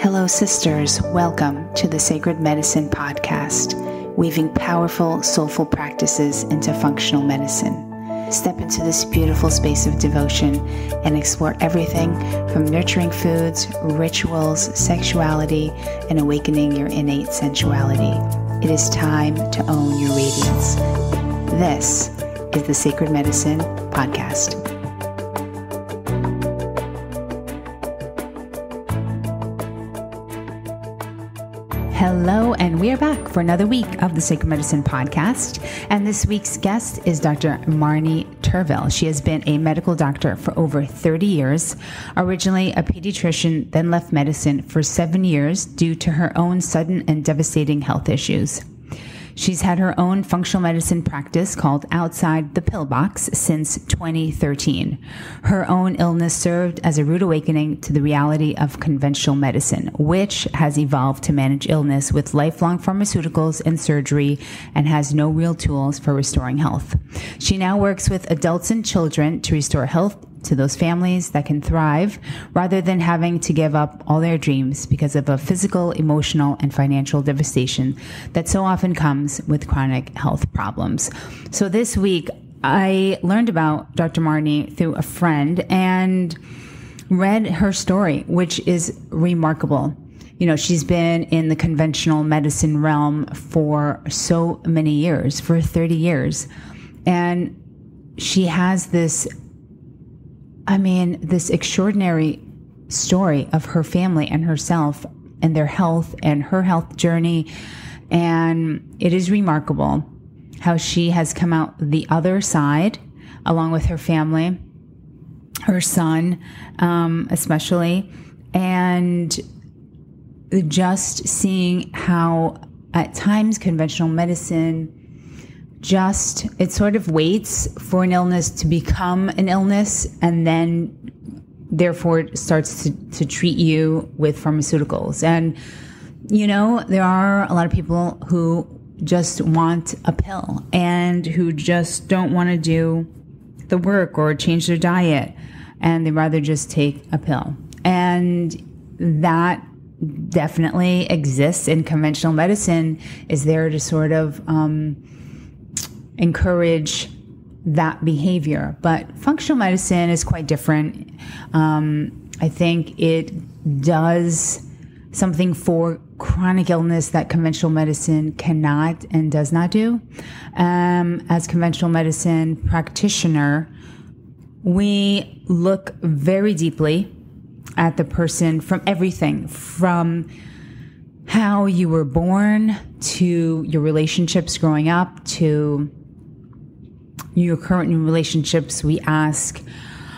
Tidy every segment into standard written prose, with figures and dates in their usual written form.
Hello, sisters. Welcome to the Sacred Medicine Podcast, weaving powerful, soulful practices into functional medicine. Step into this beautiful space of devotion and explore everything from nurturing foods, rituals, sexuality, and awakening your innate sensuality. It is time to own your radiance. This is the Sacred Medicine Podcast. Hello, and we are back for another week of the Sacred Medicine Podcast. And this week's guest is Dr. Marney Turvill. She has been a medical doctor for over 30 years, originally a pediatrician, then left medicine for 7 years due to her own sudden and devastating health issues. She's had her own functional medicine practice called Outside the Pill Box since 2013. Her own illness served as a rude awakening to the reality of conventional medicine, which has evolved to manage illness with lifelong pharmaceuticals and surgery and has no real tools for restoring health. She now works with adults and children to restore health to those families that can thrive rather than having to give up all their dreams because of a physical, emotional, and financial devastation that so often comes with chronic health problems. So this week, I learned about Dr. Marney through a friend and read her story, which is remarkable. You know, she's been in the conventional medicine realm for so many years, for 30 years. And she has this extraordinary story of her family and herself and their health and her health journey. And it is remarkable how she has come out the other side, along with her family, her son, especially, and just seeing how at times conventional medicine it sort of waits for an illness to become an illness and then therefore it starts to treat you with pharmaceuticals. And, you know, there are a lot of people who just want a pill and who just don't want to do the work or change their diet, and they rather just take a pill. And that definitely exists in conventional medicine, is there to sort of encourage that behavior. But functional medicine is quite different. I think it does something for chronic illness that conventional medicine cannot and does not do. As conventional medicine practitioner, we look very deeply at the person from everything, from how you were born to your relationships growing up to your current relationships. We ask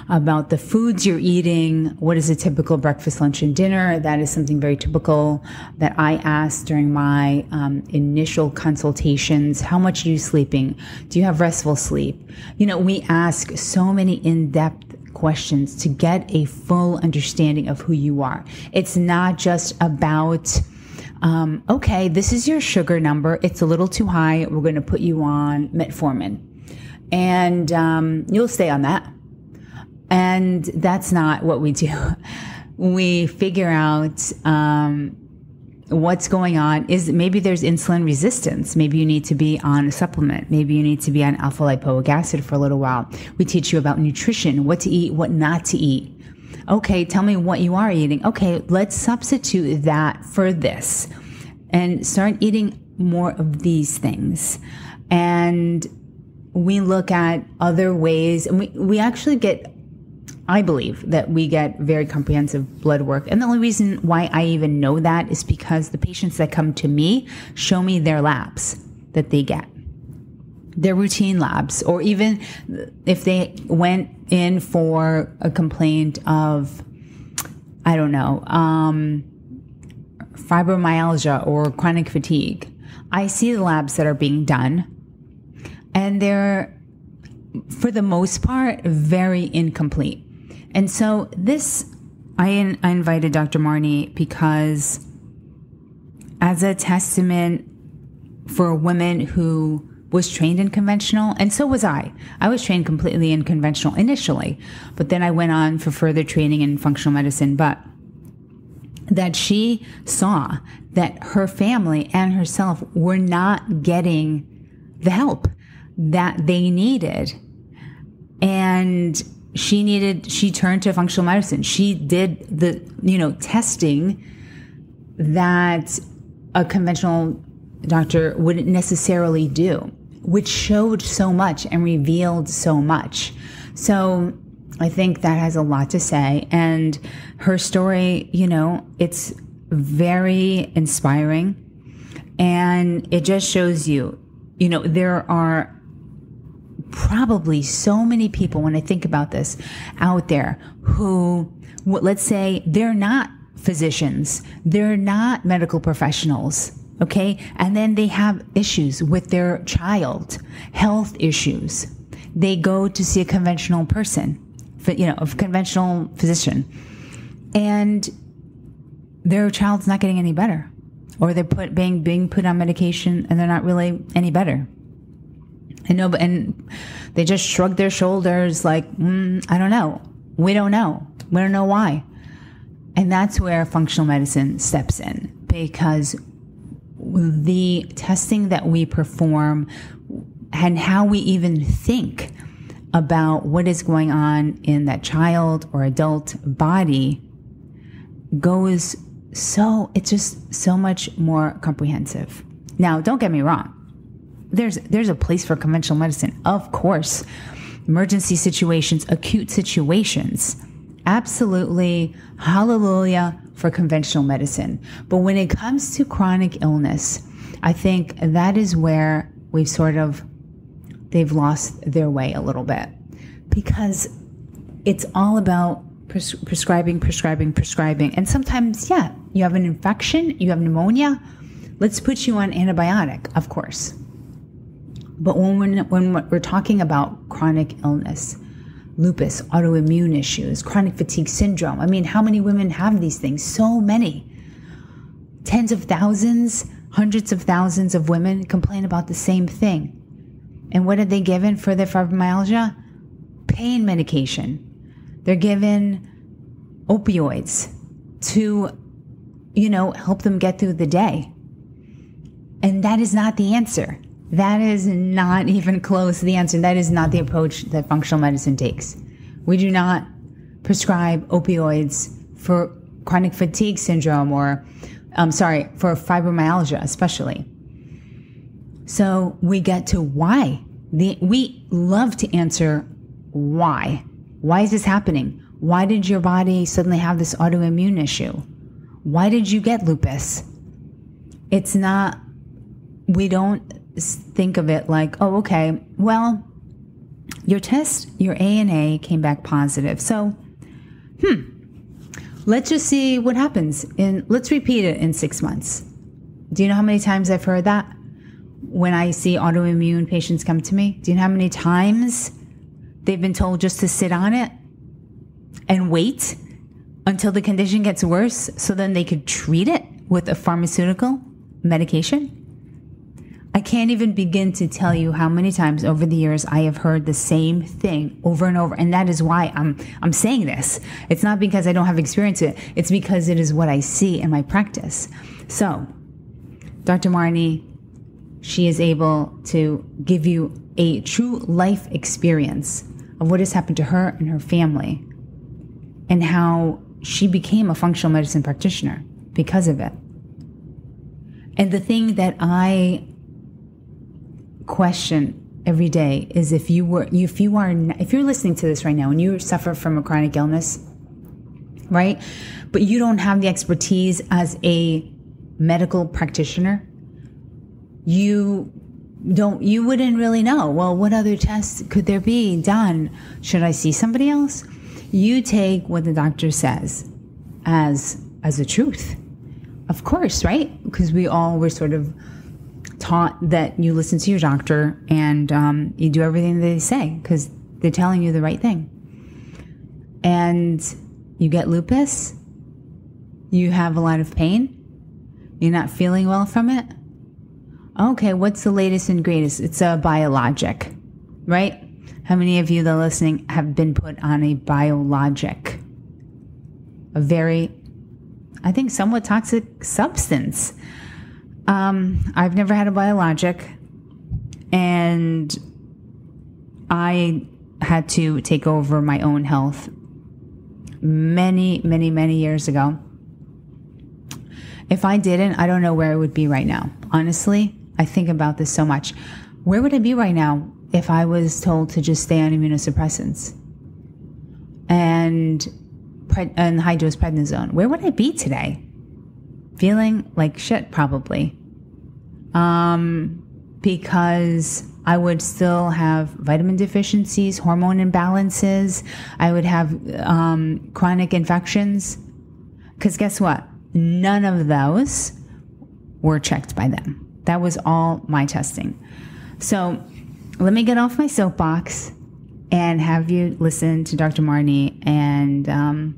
about the foods you're eating. What is a typical breakfast, lunch, and dinner? That is something very typical that I ask during my initial consultations. How much are you sleeping? Do you have restful sleep? You know, we ask so many in-depth questions to get a full understanding of who you are. It's not just about okay, this is your sugar number. It's a little too high. We're going to put you on metformin. And you'll stay on that. And that's not what we do. We figure out what's going on. Maybe there's insulin resistance. Maybe you need to be on a supplement. Maybe you need to be on alpha lipoic acid for a little while. We teach you about nutrition, what to eat, what not to eat. Okay, tell me what you are eating. Okay, let's substitute that for this and start eating more of these things. And we look at other ways, and we actually I believe that we get very comprehensive blood work. And the only reason why I even know that is because the patients that come to me show me their labs that they get, their routine labs, or even if they went in for a complaint of, I don't know, fibromyalgia or chronic fatigue. I see the labs that are being done, and they're, for the most part, very incomplete. And so I invited Dr. Marney because as a testament for a woman who was trained in conventional, and so was I. I was trained completely in conventional initially, but then I went on for further training in functional medicine. But that she saw that her family and herself were not getting the help that they needed. And she turned to functional medicine. She did the, testing that a conventional doctor wouldn't necessarily do, which showed so much and revealed so much. So I think that has a lot to say. And her story, it's very inspiring. And it just shows you, there are probably so many people, when I think about this, out there who, let's say, they're not physicians, they're not medical professionals, okay? And then they have issues with their child, health issues. They go to see a conventional person, a conventional physician, and their child's not getting any better, or they're being put on medication and they're not really any better. And they just shrug their shoulders like, I don't know. We don't know. We don't know why. And that's where functional medicine steps in, because the testing that we perform and how we even think about what is going on in that child or adult body it's just so much more comprehensive. Now, don't get me wrong. There's a place for conventional medicine, of course. Emergency situations, acute situations. Absolutely, hallelujah for conventional medicine. But when it comes to chronic illness, I think that is where they've lost their way a little bit, because it's all about prescribing. And sometimes, you have an infection, you have pneumonia, let's put you on antibiotic, of course. But when we're talking about chronic illness, lupus, autoimmune issues, chronic fatigue syndrome, how many women have these things? So many. Tens of thousands, hundreds of thousands of women complain about the same thing. And what are they given for their fibromyalgia? Pain medication. They're given opioids to, help them get through the day. And that is not the answer. That is not even close to the answer. That is not the approach that functional medicine takes. We do not prescribe opioids for chronic fatigue syndrome for fibromyalgia especially. So we get to why. We love to answer why. Why is this happening? Why did your body suddenly have this autoimmune issue? Why did you get lupus? We don't think of it like, oh, okay, well, your test, your ANA came back positive. So, let's just see what happens. Let's repeat it in 6 months. Do you know how many times I've heard that when I see autoimmune patients come to me? Do you know how many times they've been told just to sit on it and wait until the condition gets worse so then they could treat it with a pharmaceutical medication? I can't even begin to tell you how many times over the years I have heard the same thing over and over. And that is why I'm saying this. It's not because I don't have experience in it. It's because it is what I see in my practice. So Dr. Marny, she is able to give you a true life experience of what has happened to her and her family and how she became a functional medicine practitioner because of it. And the thing that I question every day is if you're listening to this right now and you suffer from a chronic illness, right? But you don't have the expertise as a medical practitioner, you wouldn't really know, well, what other tests could there be done? Should I see somebody else? You take what the doctor says as a truth. Of course, right? Because we all were sort of taught that you listen to your doctor and you do everything they say because they're telling you the right thing. And you get lupus, you have a lot of pain, you're not feeling well from it. Okay, what's the latest and greatest? It's a biologic, right? How many of you that are listening have been put on a biologic? I think, somewhat toxic substance. I've never had a biologic, and I had to take over my own health many, many, many years ago. If I didn't, I don't know where I would be right now. Honestly, I think about this so much. Where would I be right now if I was told to just stay on immunosuppressants and high-dose prednisone? Where would I be today? Feeling like shit, probably. Because I would still have vitamin deficiencies, hormone imbalances. I would have chronic infections. Because guess what? None of those were checked by them. That was all my testing. So let me get off my soapbox and have you listen to Dr. Marny. And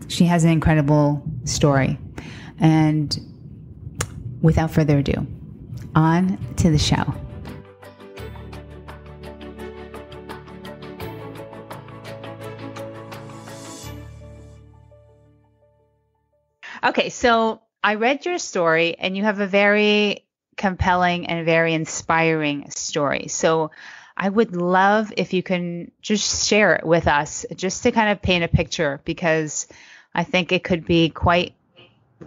she has an incredible story. And without further ado, on to the show. Okay, so I read your story, and you have a very compelling and very inspiring story. So I would love if you can just share it with us, just to kind of paint a picture, because I think it could be quite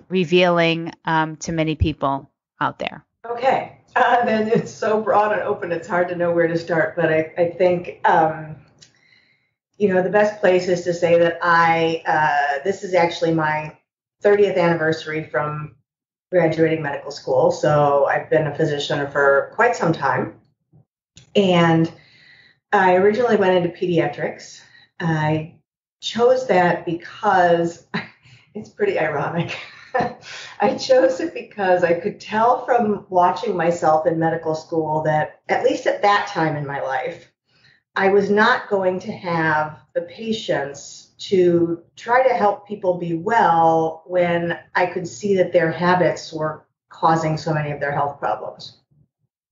revealing to many people out there. Okay, then it's so broad and open, it's hard to know where to start. But I think, the best place is to say that this is actually my 30th anniversary from graduating medical school. So I've been a physician for quite some time. And I originally went into pediatrics. I chose that because it's pretty ironic. I chose it because I could tell from watching myself in medical school that, at least at that time in my life, I was not going to have the patience to try to help people be well when I could see that their habits were causing so many of their health problems.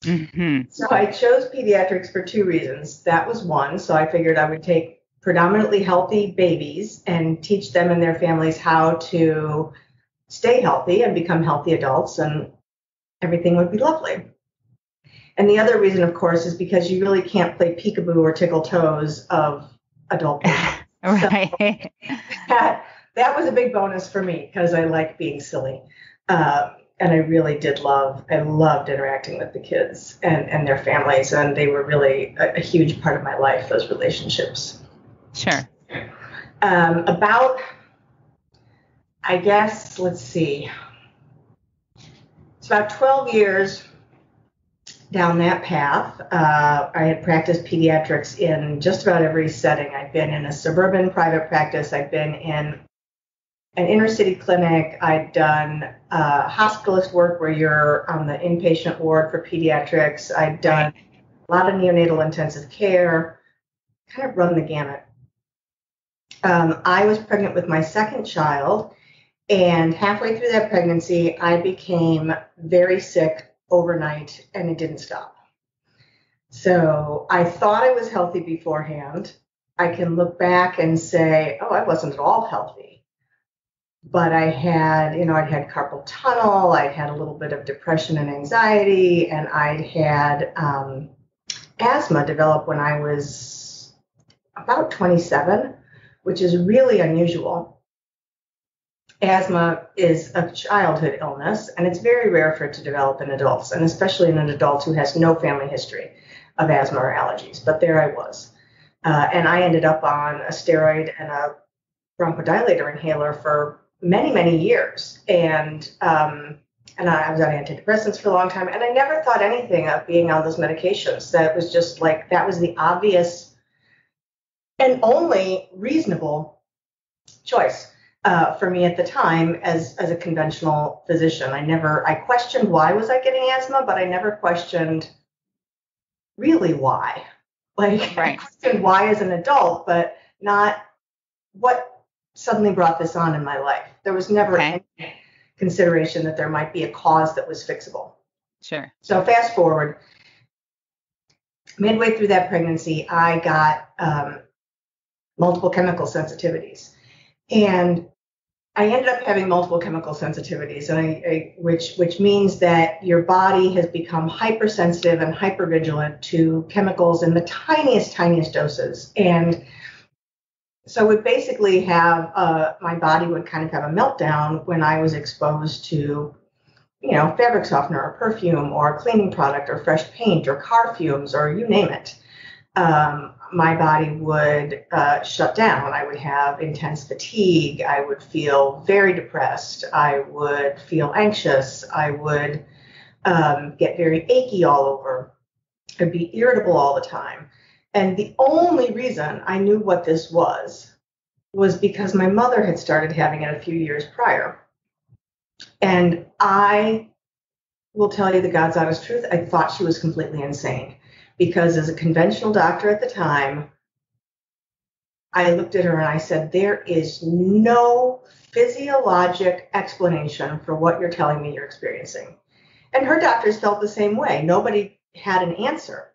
Mm-hmm. So I chose pediatrics for two reasons. That was one. So I figured I would take predominantly healthy babies and teach them and their families how to stay healthy and become healthy adults, and everything would be lovely. And the other reason, of course, is because you really can't play peekaboo or tickle toes of adult patients. Right. So that was a big bonus for me, because I like being silly. And I really I loved interacting with the kids and their families. And they were really a huge part of my life, those relationships. Sure. I guess, let's see. It's about 12 years down that path. I had practiced pediatrics in just about every setting. I've been in a suburban private practice. I've been in an inner city clinic. I've done hospitalist work where you're on the inpatient ward for pediatrics. I've done a lot of neonatal intensive care, kind of run the gamut. I was pregnant with my second child, and halfway through that pregnancy, I became very sick overnight, and it didn't stop. So I thought I was healthy beforehand. I can look back and say, oh, I wasn't at all healthy. But I had, I'd had carpal tunnel, I'd had a little bit of depression and anxiety, and I'd had asthma develop when I was about 27, which is really unusual. Asthma is a childhood illness, and it's very rare for it to develop in adults, and especially in an adult who has no family history of asthma or allergies. But there I was. And I ended up on a steroid and a bronchodilator inhaler for many, many years. And I was on antidepressants for a long time, and I never thought anything of being on those medications. That was just like, that was the obvious and only reasonable choice for me at the time as a conventional physician. I questioned why was I getting asthma, but I never questioned really why. Right. I questioned why as an adult, but not what suddenly brought this on in my life. There was never any consideration that there might be a cause that was fixable. Sure. So fast forward, midway through that pregnancy, I got multiple chemical sensitivities. And I ended up having multiple chemical sensitivities, and which means that your body has become hypersensitive and hypervigilant to chemicals in the tiniest doses. And so I would basically have my body would kind of have a meltdown when I was exposed to, fabric softener or perfume or cleaning product or fresh paint or car fumes or you name it. My body would shut down. I would have intense fatigue. I would feel very depressed. I would feel anxious. I would get very achy all over. I'd be irritable all the time. And the only reason I knew what this was because my mother had started having it a few years prior. And I will tell you the God's honest truth, I thought she was completely insane. Because as a conventional doctor at the time, I looked at her and I said, there is no physiologic explanation for what you're telling me you're experiencing. And her doctors felt the same way. Nobody had an answer.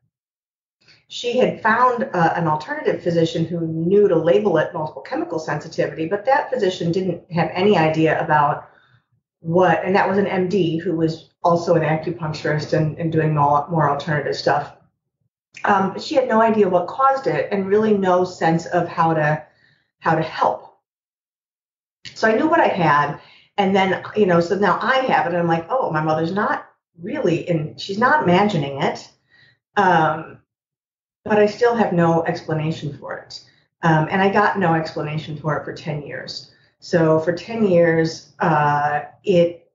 She had found an alternative physician who knew to label it multiple chemical sensitivity, but that physician didn't have any idea about what, and that was an MD who was also an acupuncturist and doing more alternative stuff. But she had no idea what caused it and really no sense of how to help. So I knew what I had. And then, so now I have it and I'm like, oh, my mother's not really she's not imagining it. But I still have no explanation for it. And I got no explanation for it for 10 years. So for 10 years, it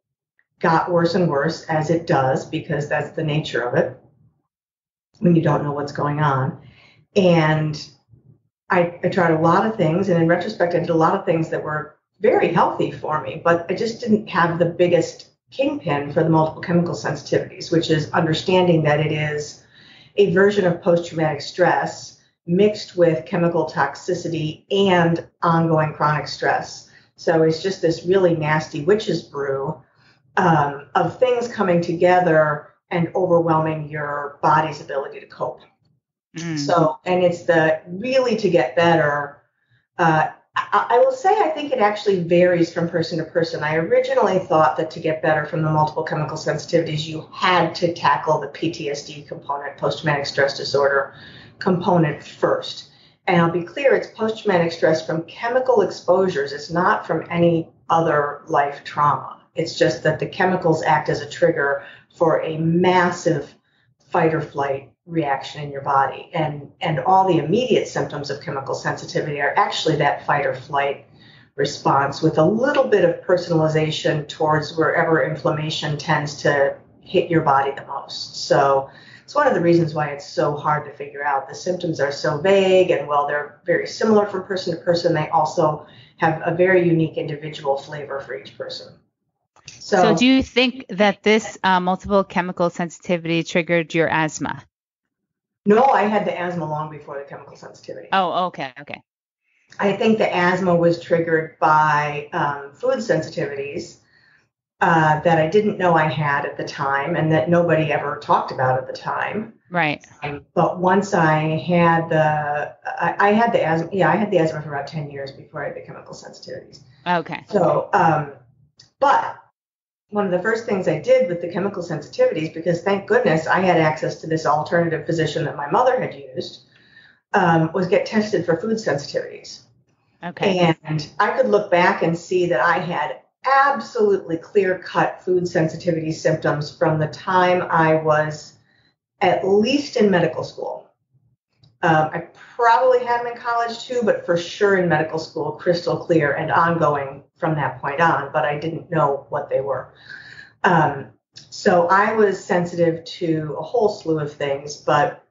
got worse and worse, as it does, because that's the nature of it when you don't know what's going on. And I tried a lot of things, and in retrospect, I did a lot of things that were very healthy for me, but I just didn't have the biggest kingpin for the multiple chemical sensitivities, which is understanding that it is a version of post-traumatic stress mixed with chemical toxicity and ongoing chronic stress. So it's just this really nasty witch's brew of things coming together and overwhelming your body's ability to cope. So, and it's to get better. I will say, I think it actually varies from person to person. I originally thought that to get better from the multiple chemical sensitivities, you had to tackle the PTSD component, post-traumatic stress disorder component first. And I'll be clear, it's post-traumatic stress from chemical exposures. It's not from any other life trauma. It's just that the chemicals act as a trigger for a massive fight or flight reaction in your body. And all the immediate symptoms of chemical sensitivity are actually that fight or flight response with a little bit of personalization towards wherever inflammation tends to hit your body the most. So it's one of the reasons why it's so hard to figure out. The symptoms are so vague, and while they're very similar from person to person, they also have a very unique individual flavor for each person. So do you think that this multiple chemical sensitivity triggered your asthma? No, I had the asthma long before the chemical sensitivity. Oh, okay. I think the asthma was triggered by food sensitivities that I didn't know I had at the time and that nobody ever talked about at the time. Right. But once I had I had the asthma. Yeah, I had the asthma for about 10 years before I had the chemical sensitivities. Okay. So, but one of the first things I did with the chemical sensitivities, because thank goodness I had access to this alternative physician that my mother had used, was get tested for food sensitivities. Okay. And I could look back and see that I had absolutely clear-cut food sensitivity symptoms from the time I was at least in medical school. I probably had them in college too, but for sure in medical school, crystal clear and ongoing from that point on, but I didn't know what they were. So I was sensitive to a whole slew of things, but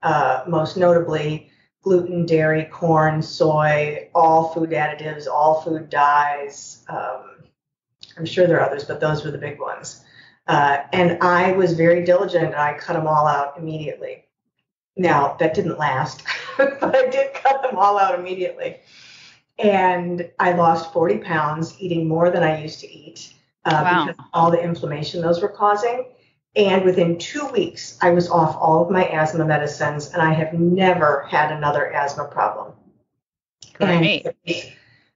most notably gluten, dairy, corn, soy, all food additives, all food dyes. I'm sure there are others, but those were the big ones. And I was very diligent. I cut them all out immediately. Now, that didn't last, but I did cut them all out immediately. And I lost 40 pounds eating more than I used to eat because of all the inflammation those were causing. And within 2 weeks, I was off all of my asthma medicines, and I have never had another asthma problem. Great. And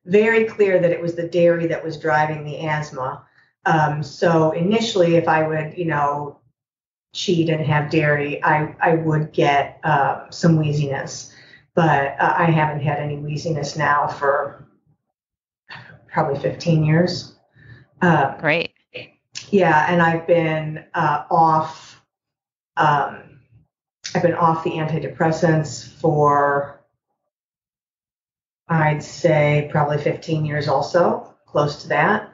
very clear that it was the dairy that was driving the asthma. So initially, if I would, cheat and have dairy, I would get some wheeziness. But I haven't had any wheeziness now for probably 15 years. Great. Yeah, and I've been off. I've been off the antidepressants for, I'd say, probably 15 years also, close to that.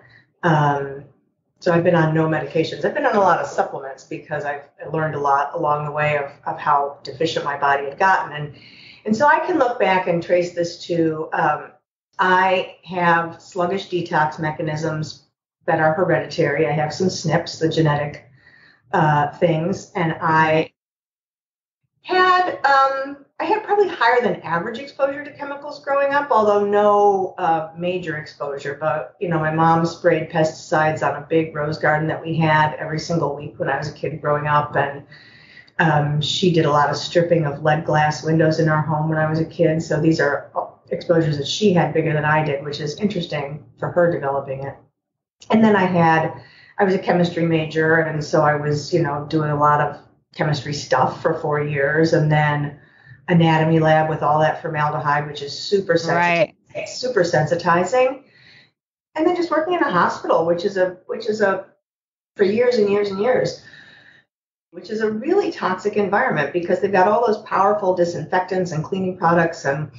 So I've been on no medications. I've been on a lot of supplements because I learned a lot along the way of how deficient my body had gotten. And so I can look back and trace this to, I have sluggish detox mechanisms that are hereditary. I have some SNPs, the genetic things, and I had probably higher than average exposure to chemicals growing up, although no major exposure. But, my mom sprayed pesticides on a big rose garden that we had every single week when I was a kid growing up. And she did a lot of stripping of lead glass windows in our home when I was a kid. So these are exposures that she had bigger than I did, which is interesting for her developing it. And then I was a chemistry major. And so I was, doing a lot of chemistry stuff for 4 years, and then anatomy lab with all that formaldehyde, which is super sensitizing. And then just working in a hospital, which is for years and years and years, which is a really toxic environment because they've got all those powerful disinfectants and cleaning products and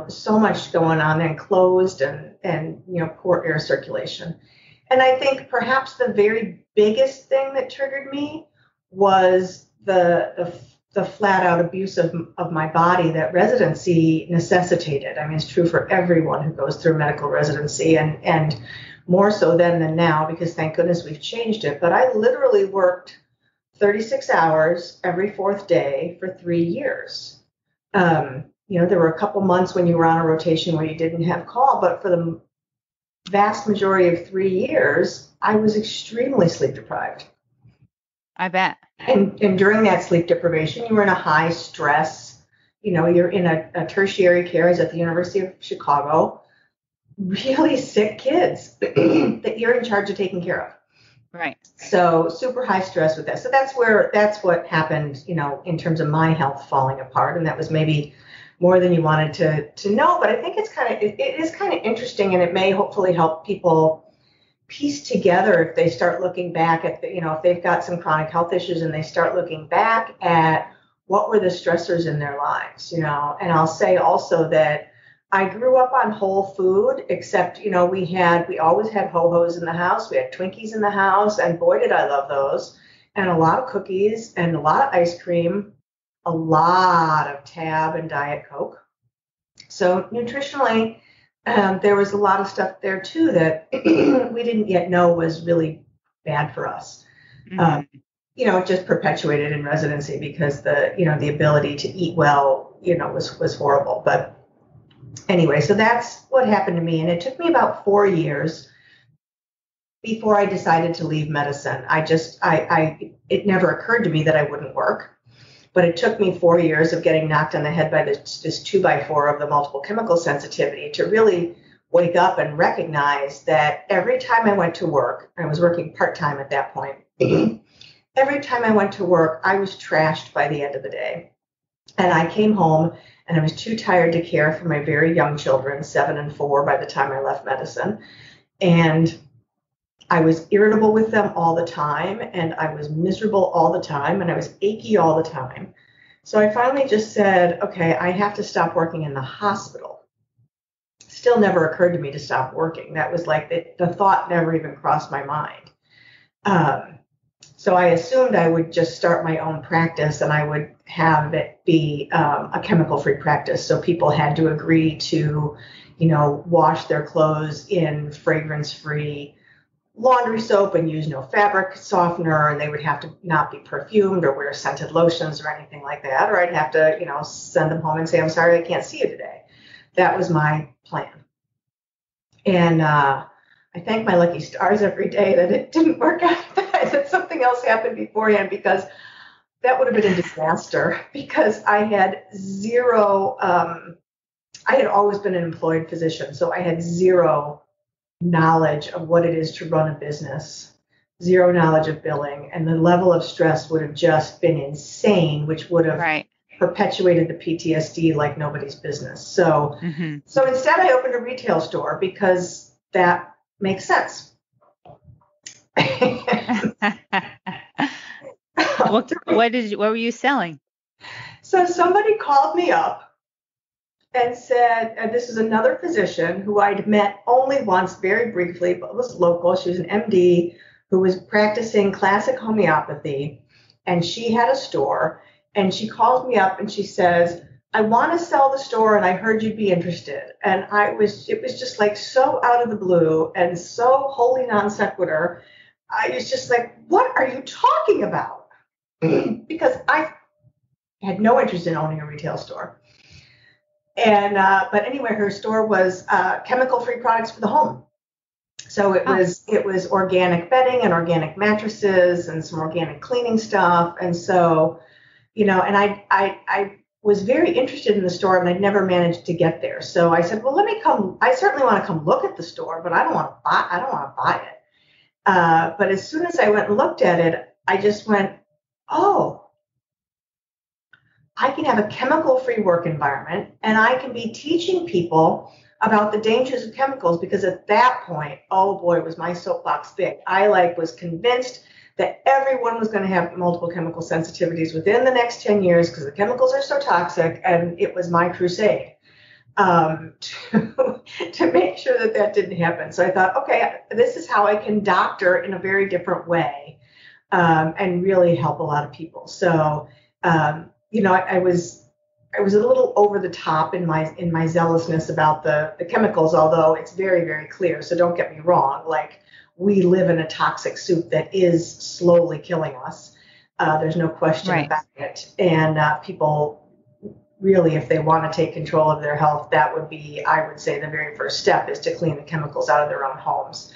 so much going on and closed and poor air circulation. And I think perhaps the very biggest thing that triggered me was the flat out abuse of my body that residency necessitated. I mean, it's true for everyone who goes through medical residency and more so then than now, because thank goodness we've changed it. But I literally worked 36 hours every fourth day for 3 years. There were a couple months when you were on a rotation where you didn't have call, but for the vast majority of 3 years, I was extremely sleep deprived. I bet. And during that sleep deprivation, you were in a high stress, you're in a tertiary care, as at the University of Chicago, really sick kids that you're in charge of taking care of. Right. So super high stress with that. So that's what happened, in terms of my health falling apart. And that was maybe more than you wanted to know, but I think it is kind of interesting, and it may hopefully help people piece together if they start looking back at if they've got some chronic health issues and they start looking back at what were the stressors in their lives, And I'll say also that I grew up on whole food, except, we always had Ho-Hos in the house. We had Twinkies in the house, and boy, did I love those, and a lot of cookies and a lot of ice cream, a lot of Tab and Diet Coke. So nutritionally, there was a lot of stuff there too that we didn't yet know was really bad for us. Mm-hmm. It just perpetuated in residency because the ability to eat well, was horrible. But anyway, so that's what happened to me. And it took me about 4 years before I decided to leave medicine. It never occurred to me that I wouldn't work. But it took me 4 years of getting knocked on the head by this 2x4 of the multiple chemical sensitivity to really wake up and recognize that every time I went to work, I was working part-time at that point, every time I went to work, I was trashed by the end of the day. And I came home and I was too tired to care for my very young children, 7 and 4, by the time I left medicine. And I was irritable with them all the time, and I was miserable all the time, and I was achy all the time. So I finally just said, okay, I have to stop working in the hospital. Still never occurred to me to stop working. That was like the thought never even crossed my mind. So I assumed I would just start my own practice, and I would have it be a chemical-free practice. So people had to agree to, wash their clothes in fragrance-free laundry soap and use no fabric softener, and they would have to not be perfumed or wear scented lotions or anything like that, or I'd have to, send them home and say, I'm sorry, I can't see you today. That was my plan. And I thank my lucky stars every day that it didn't work out, that something else happened beforehand, because that would have been a disaster, because I had zero I had always been an employed physician, so I had zero knowledge of what it is to run a business, zero knowledge of billing, and the level of stress would have just been insane, which would have perpetuated the PTSD like nobody's business. So, so instead I opened a retail store because that makes sense. What were you selling? So somebody called me up and said, and this is another physician who I'd met only once, very briefly, but was local. She was an MD who was practicing classic homeopathy, and she had a store. And she calls me up and she says, I want to sell the store, and I heard you'd be interested. And it was just like so out of the blue and so wholly non sequitur. I was just like, what are you talking about? Because I had no interest in owning a retail store. And but anyway, her store was chemical-free products for the home. So it was organic bedding and organic mattresses and some organic cleaning stuff. And so, you know, and I was very interested in the store, and I'd never managed to get there. So I said, well, let me come. I certainly want to come look at the store, but I don't want to buy it. But as soon as I went and looked at it, I just went, oh, I can have a chemical-free work environment, and I can be teaching people about the dangers of chemicals, because at that point, oh boy, was my soapbox big. I was convinced that everyone was going to have multiple chemical sensitivities within the next 10 years because the chemicals are so toxic, and it was my crusade to make sure that didn't happen. So I thought, okay, this is how I can doctor in a very different way and really help a lot of people. So, you know, I was a little over the top in my zealousness about the chemicals, although it's very, very clear. So don't get me wrong. Like, we live in a toxic soup that is slowly killing us. There's no question about it. And people really, if they want to take control of their health, that would be, I would say, the very first step is to clean the chemicals out of their own homes.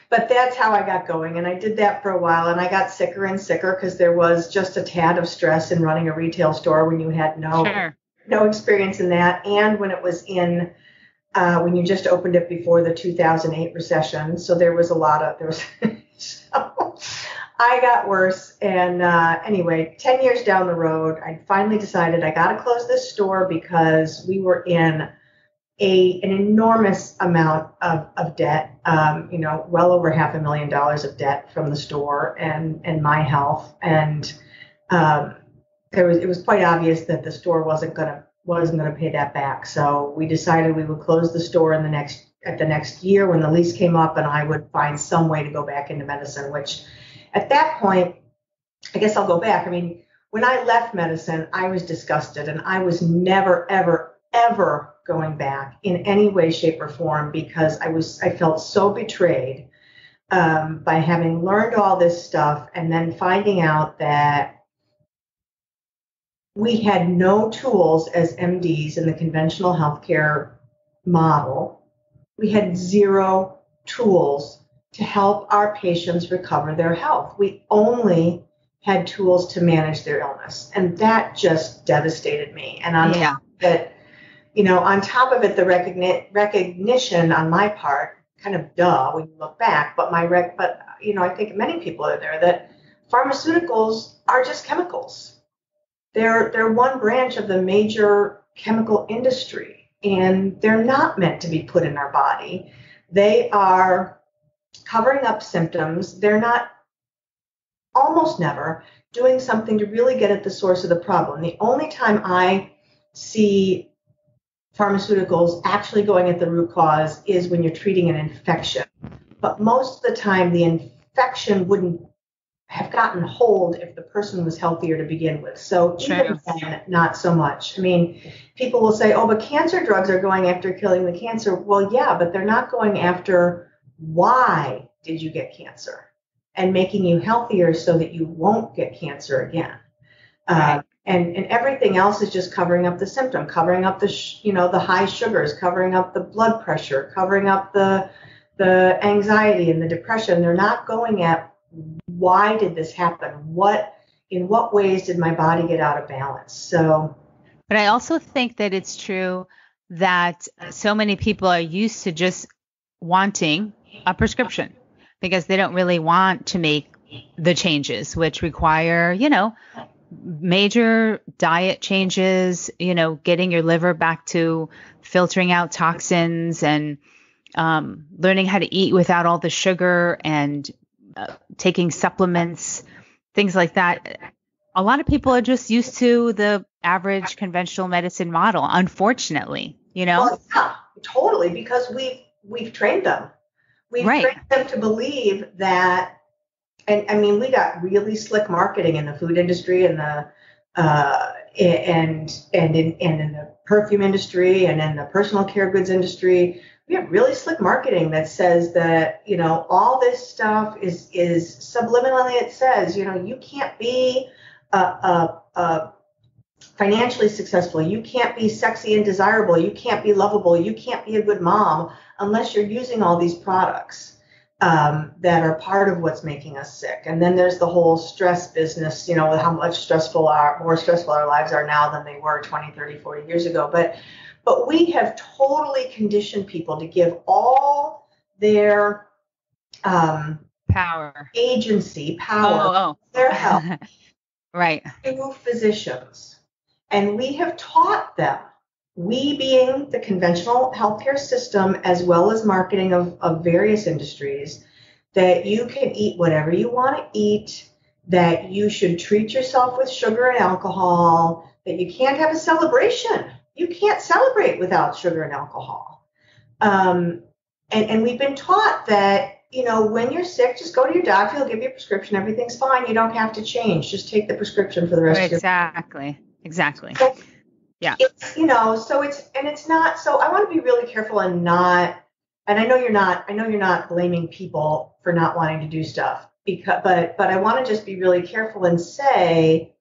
But that's how I got going. And I did that for a while, and I got sicker and sicker because there was just a tad of stress in running a retail store when you had no experience in that. And when it was when you just opened it before the 2008 recession. So there was so I got worse. And anyway, 10 years down the road, I finally decided I got to close this store because we were in an enormous amount of debt, you know, well over $500,000 of debt from the store and my health. And it was quite obvious that the store wasn't going to pay that back. So we decided we would close the store at the next year when the lease came up, and I would find some way to go back into medicine, which at that point, I guess I'll go back. I mean, when I left medicine, I was disgusted, and I was never, ever, ever going back in any way, shape, or form, because I felt so betrayed by having learned all this stuff and then finding out that we had no tools as MDs in the conventional healthcare model. We had zero tools to help our patients recover their health. We only had tools to manage their illness, and that just devastated me. And on top of it, the recognition on my part, kind of duh when you look back, but I think many people are there, that pharmaceuticals are just chemicals. They're one branch of the major chemical industry, and they're not meant to be put in our body. They are covering up symptoms. They're not, almost never, doing something to really get at the source of the problem. The only time I see pharmaceuticals actually going at the root cause is when you're treating an infection. But most of the time, the infection wouldn't have gotten hold if the person was healthier to begin with. So even then, not so much. I mean, people will say, oh, but cancer drugs are going after killing the cancer. Well, yeah, but they're not going after why did you get cancer and making you healthier so that you won't get cancer again. And everything else is just covering up the symptom, covering up the high sugars, covering up the blood pressure, covering up the anxiety and the depression. They're not going at why did this happen? In what ways did my body get out of balance? So But I also think that it's true that so many people are used to just wanting a prescription because they don't really want to make the changes, which require, major diet changes, getting your liver back to filtering out toxins and learning how to eat without all the sugar and taking supplements, things like that. A lot of people are just used to the average conventional medicine model, unfortunately, Well, yeah, totally, because we've trained them. We've Right. trained them to believe that, and I mean, we got really slick marketing in the food industry and the in the perfume industry and in the personal care goods industry. We have really slick marketing that says that, all this stuff is subliminally, it says, you can't be a financially successful, you can't be sexy and desirable, you can't be lovable, you can't be a good mom unless you're using all these products that are part of what's making us sick. And then there's the whole stress business, with how much more stressful our lives are now than they were 20, 30, 40 years ago. But we have totally conditioned people to give all their Power. power, their health Right. to physicians. And we have taught them, we being the conventional healthcare system, as well as marketing of various industries, that you can eat whatever you want to eat, that you should treat yourself with sugar and alcohol, that you can't have a celebration. You can't celebrate without sugar and alcohol. And we've been taught that, when you're sick, just go to your doctor, he'll give you a prescription, everything's fine, you don't have to change, just take the prescription for the rest of your life. Exactly. So yeah. It's, it's not, so I want to be really careful and not, and I know you're not blaming people for not wanting to do stuff, but I want to just be really careful and say,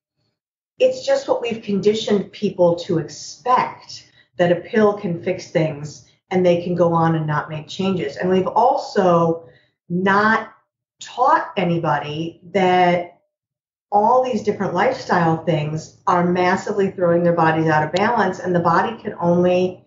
it's just what we've conditioned people to expect, that a pill can fix things and they can go on and not make changes. And we've also not taught anybody that all these different lifestyle things are massively throwing their bodies out of balance, and the body can only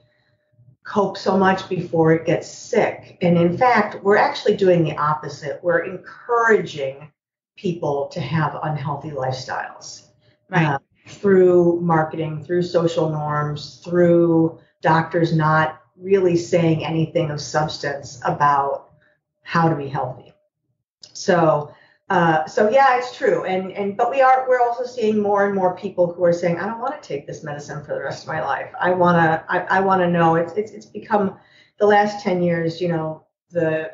cope so much before it gets sick. And in fact, we're actually doing the opposite. We're encouraging people to have unhealthy lifestyles. Right. Through marketing, through social norms, through doctors not really saying anything of substance about how to be healthy. So yeah, it's true. But we're also seeing more and more people who are saying, I don't want to take this medicine for the rest of my life. I want to know. It's become, the last 10 years, there's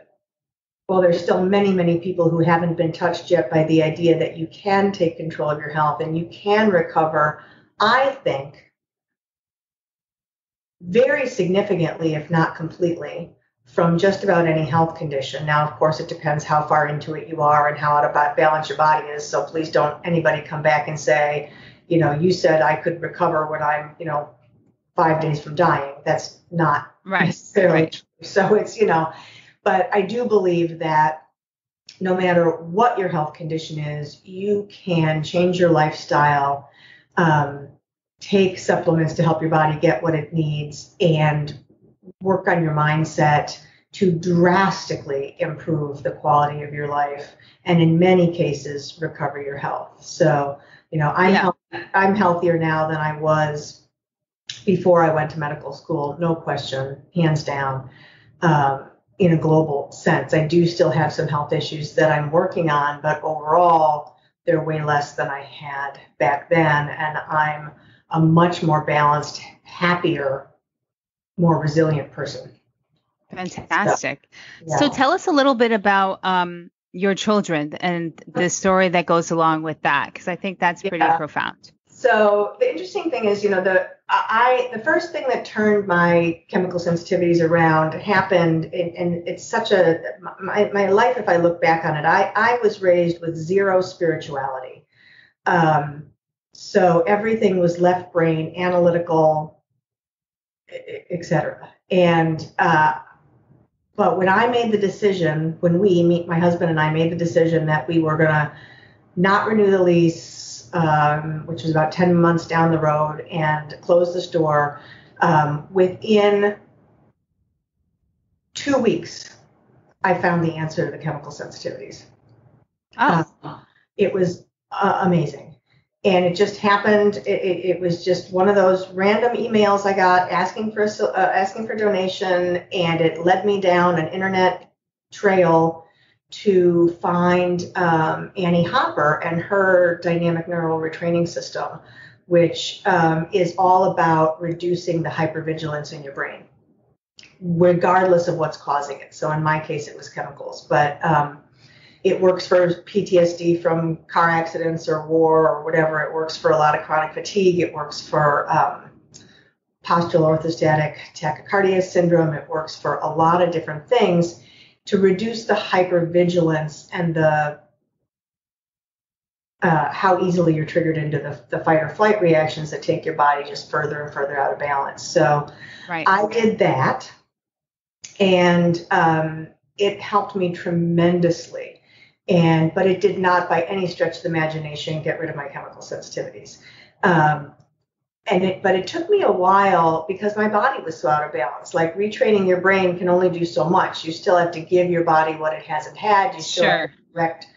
still many, many people who haven't been touched yet by the idea that you can take control of your health and you can recover, I think, very significantly, if not completely, from just about any health condition. Now, of course, it depends how far into it you are and how out of balance your body is. So please don't anybody come back and say, you said I could recover when I'm, 5 days from dying. That's not necessarily true. So it's, but I do believe that no matter what your health condition is, you can change your lifestyle, take supplements to help your body get what it needs, and work on your mindset to drastically improve the quality of your life, and in many cases, recover your health. So, I'm healthier now than I was before I went to medical school, no question, hands down. In a global sense, I do still have some health issues that I'm working on, but overall, they're way less than I had back then, and I'm a much more balanced, happier, more resilient person. Fantastic. So tell us a little bit about your children and the story that goes along with that, because I think that's pretty profound. So the interesting thing is, the first thing that turned my chemical sensitivities around happened, and it's such my life, if I look back on it, I was raised with zero spirituality. So everything was left brain, analytical, etc. And but when I made the decision, my husband and I made the decision that we were going to not renew the lease, which was about 10 months down the road, and closed the store. Within 2 weeks, I found the answer to the chemical sensitivities. Oh. It was amazing. And it just happened. It was just one of those random emails I got asking for donation, and it led me down an internet trail to find Annie Hopper and her dynamic neural retraining system, which is all about reducing the hypervigilance in your brain, regardless of what's causing it. So in my case, it was chemicals, but it works for PTSD from car accidents or war or whatever. It works for a lot of chronic fatigue. It works for postural orthostatic tachycardia syndrome. It works for a lot of different things to reduce the hypervigilance and the how easily you're triggered into the fight or flight reactions that take your body just further and further out of balance. So I did that, and it helped me tremendously. But it did not, by any stretch of the imagination, get rid of my chemical sensitivities. But it took me a while because my body was so out of balance. Like, retraining your brain can only do so much. You still have to give your body what it hasn't had. You still have to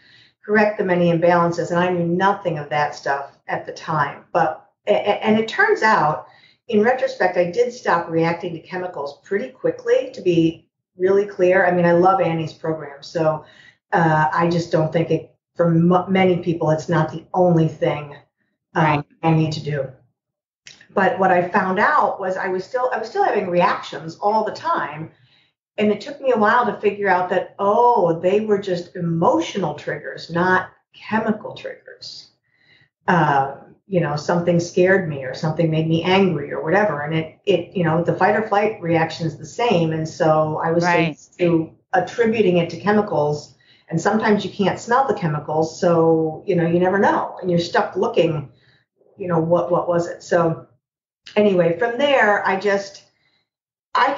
correct the many imbalances. And I knew nothing of that stuff at the time. And it turns out, in retrospect, I did stop reacting to chemicals pretty quickly, to be really clear. I mean, I love Annie's program. So I just don't think it, for many people, it's not the only thing I need to do. But what I found out was I was still having reactions all the time. And it took me a while to figure out that, they were just emotional triggers, not chemical triggers. Something scared me or something made me angry or whatever. And it the fight or flight reaction is the same. And so I was attributing it to chemicals. And sometimes you can't smell the chemicals, so, you never know. And you're stuck looking, what was it? So anyway, from there, I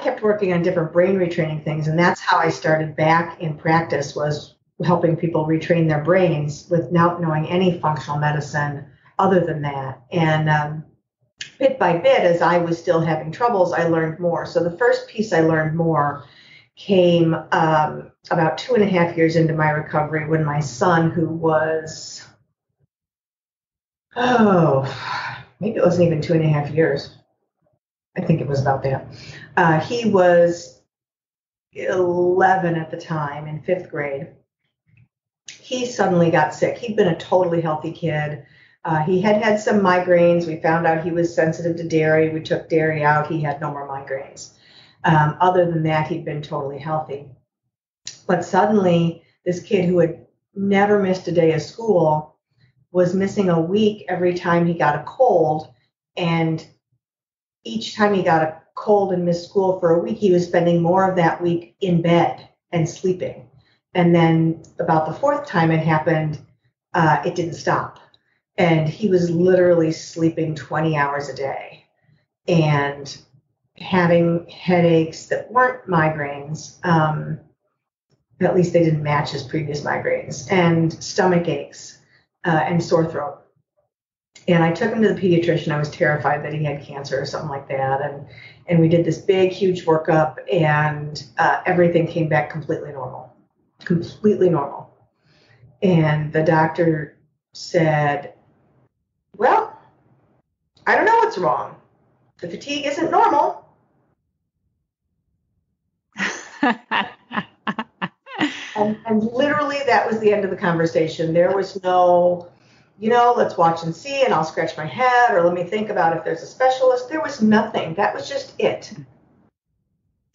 kept working on different brain retraining things. And that's how I started back in practice, was helping people retrain their brains without knowing any functional medicine other than that. And bit by bit, as I was still having troubles, I learned more. So the first piece I learned more came about 2.5 years into my recovery, when my son, who was, maybe it wasn't even 2.5 years. I think it was about that. He was 11 at the time, in 5th grade. He suddenly got sick. He'd been a totally healthy kid. He had some migraines. We found out he was sensitive to dairy. We took dairy out. He had no more migraines. Other than that, he'd been totally healthy. But suddenly, this kid who had never missed a day of school was missing a week every time he got a cold. And each time he got a cold and missed school for a week, he was spending more of that week in bed and sleeping. And then about the 4th time it happened, it didn't stop. And he was literally sleeping 20 hours a day and having headaches that weren't migraines. At least they didn't match his previous migraines, and stomach aches and sore throat. And I took him to the pediatrician. I was terrified that he had cancer or something like that. And we did this big, huge workup, and everything came back completely normal. And the doctor said, well, I don't know what's wrong. The fatigue isn't normal. And literally that was the end of the conversation. There was no, let's watch and see, and I'll scratch my head, or let me think about if there's a specialist. There was nothing. That was just it.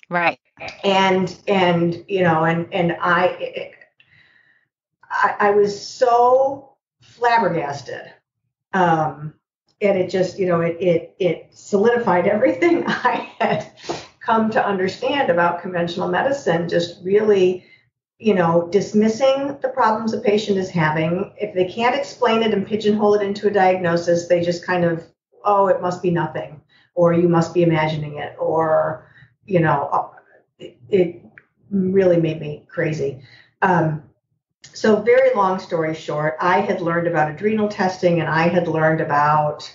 Right. And I was so flabbergasted. And it just, it solidified everything I had come to understand about conventional medicine, just really, dismissing the problems a patient is having. If they can't explain it and pigeonhole it into a diagnosis, they just kind of, it must be nothing, or you must be imagining it, or, it really made me crazy. So very long story short, I had learned about adrenal testing, and I had learned about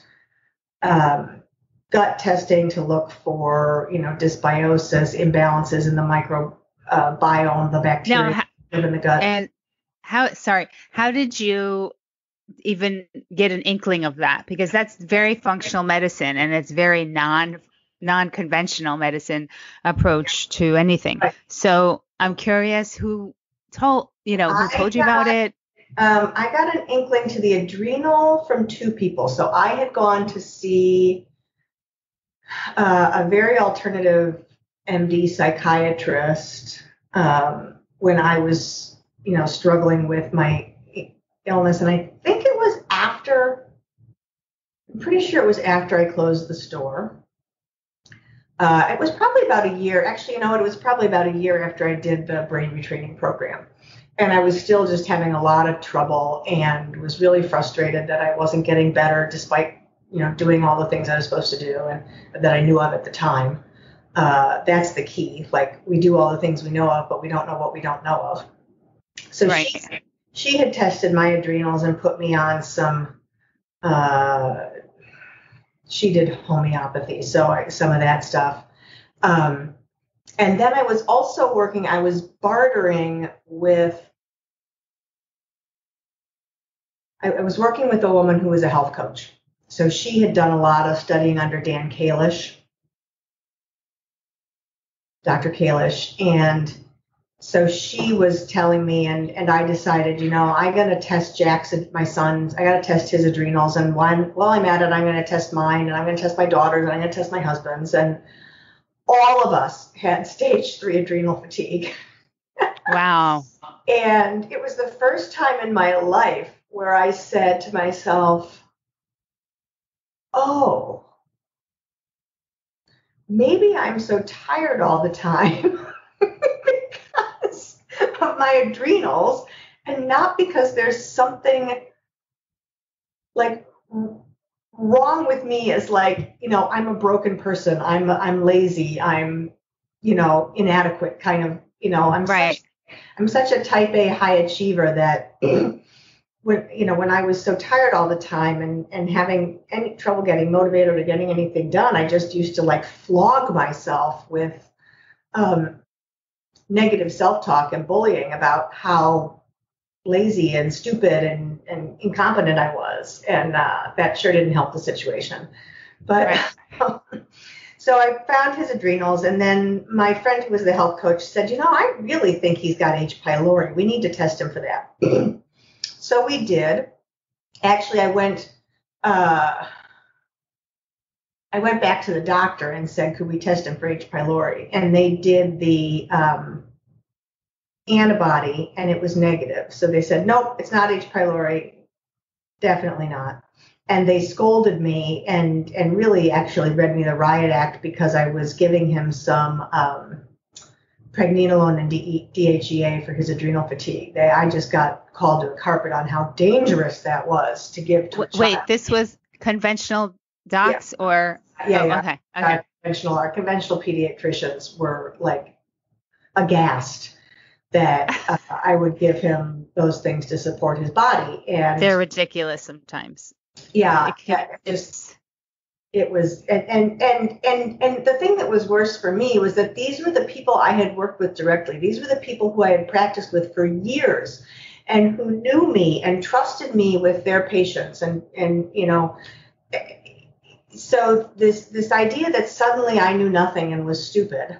gut testing to look for, dysbiosis, imbalances in the microbiome, the bacteria in the gut. And how did you even get an inkling of that? Because that's very functional medicine, and it's very non-conventional medicine approach to anything. Right. So I'm curious who told you about it? I got an inkling to the adrenal from two people. So I had gone to see a very alternative MD psychiatrist when I was, struggling with my illness. And I think I'm pretty sure it was after I closed the store. It was probably about a year. Actually, it was probably about a year after I did the brain retraining program. And I was still just having a lot of trouble and was really frustrated that I wasn't getting better despite, doing all the things I was supposed to do and that I knew of at the time. That's the key. Like, we do all the things we know of, but we don't know what we don't know of. So right. She had tested my adrenals and put me on some, she did homeopathy, so some of that stuff. And then I was also I was bartering with, I was working with a woman who was a health coach. So she had done a lot of studying under Dan Kalish, Dr. Kalish. And so she was telling me, and I decided, I got to test Jackson, my son's, I got to test his adrenals. And while I'm at it, I'm going to test mine, and I'm going to test my daughter's, and I'm going to test my husband's. And all of us had stage 3 adrenal fatigue. Wow. And it was the first time in my life where I said to myself, oh, maybe I'm so tired all the time because of my adrenals, and not because there's something like wrong with me as like, I'm a broken person. I'm lazy. I'm, inadequate kind of, I'm such a type A high achiever that when I was so tired all the time and having any trouble getting motivated or getting anything done, I just used to like flog myself with negative self-talk and bullying about how lazy and stupid and incompetent I was. And that sure didn't help the situation. But so I found his adrenals, and then my friend who was the health coach said, I really think he's got H. pylori. We need to test him for that. So we did. Actually, I went back to the doctor and said, could we test him for H. pylori? And they did the antibody, and it was negative. So they said, nope, it's not H. pylori. Definitely not. And they scolded me and really actually read me the riot act because I was giving him some pregnenolone and DHEA for his adrenal fatigue. I just got called to a carpet on how dangerous that was to give to a child. Wait, this was conventional docs or? Yeah. Okay. Our conventional pediatricians were like aghast that I would give him those things to support his body. And they're ridiculous sometimes. Yeah. It was, and the thing that was worse for me was that these were the people I had worked with directly. These were the people who I had practiced with for years and who knew me and trusted me with their patients. And so this idea that suddenly I knew nothing and was stupid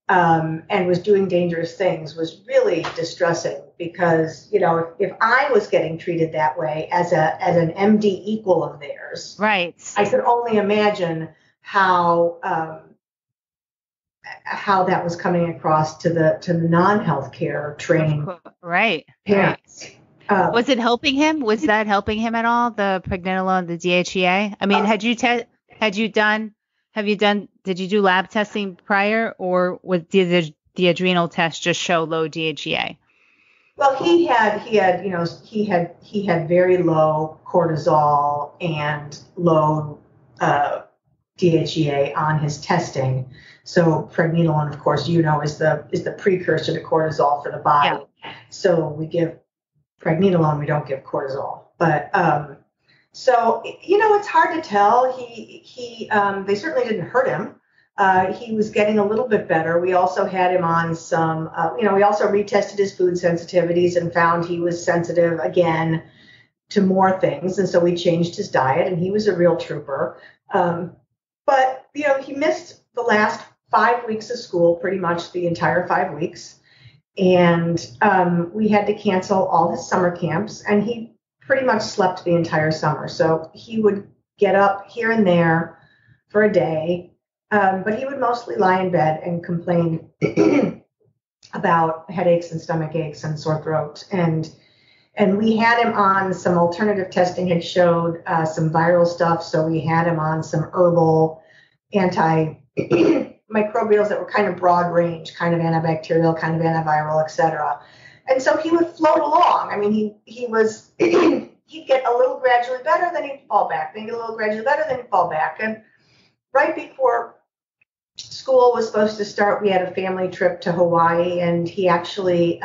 and was doing dangerous things was really distressing because, if I was getting treated that way as an MD equal of theirs, right, I could only imagine how that was coming across to the non-healthcare training parents. Right. Was it helping him? Was that helping him at all? The pregnenolone, the DHEA? I mean, did you do lab testing prior, or did the adrenal test just show low DHEA? Well, he had very low cortisol and low DHEA on his testing. So pregnenolone, of course, is the precursor to cortisol for the body. Yeah. So we give pregnenolone. We don't give cortisol. But so, it's hard to tell. They certainly didn't hurt him. He was getting a little bit better. We also had him on some, we also retested his food sensitivities and found he was sensitive again to more things. And so we changed his diet, and he was a real trooper. But, he missed the last 5 weeks of school, pretty much the entire 5 weeks. And we had to cancel all his summer camps, and he pretty much slept the entire summer. So he would get up here and there for a day, but he would mostly lie in bed and complain about headaches and stomach aches and sore throat. And we had him on some alternative testing had showed some viral stuff. So we had him on some herbal antimicrobials that were kind of broad range, kind of antibacterial, kind of antiviral, etc. And so he would float along. I mean, he was, he'd get a little gradually better, then he'd fall back. Then he'd get a little gradually better, then he'd fall back. And right before school was supposed to start, we had a family trip to Hawaii, and he actually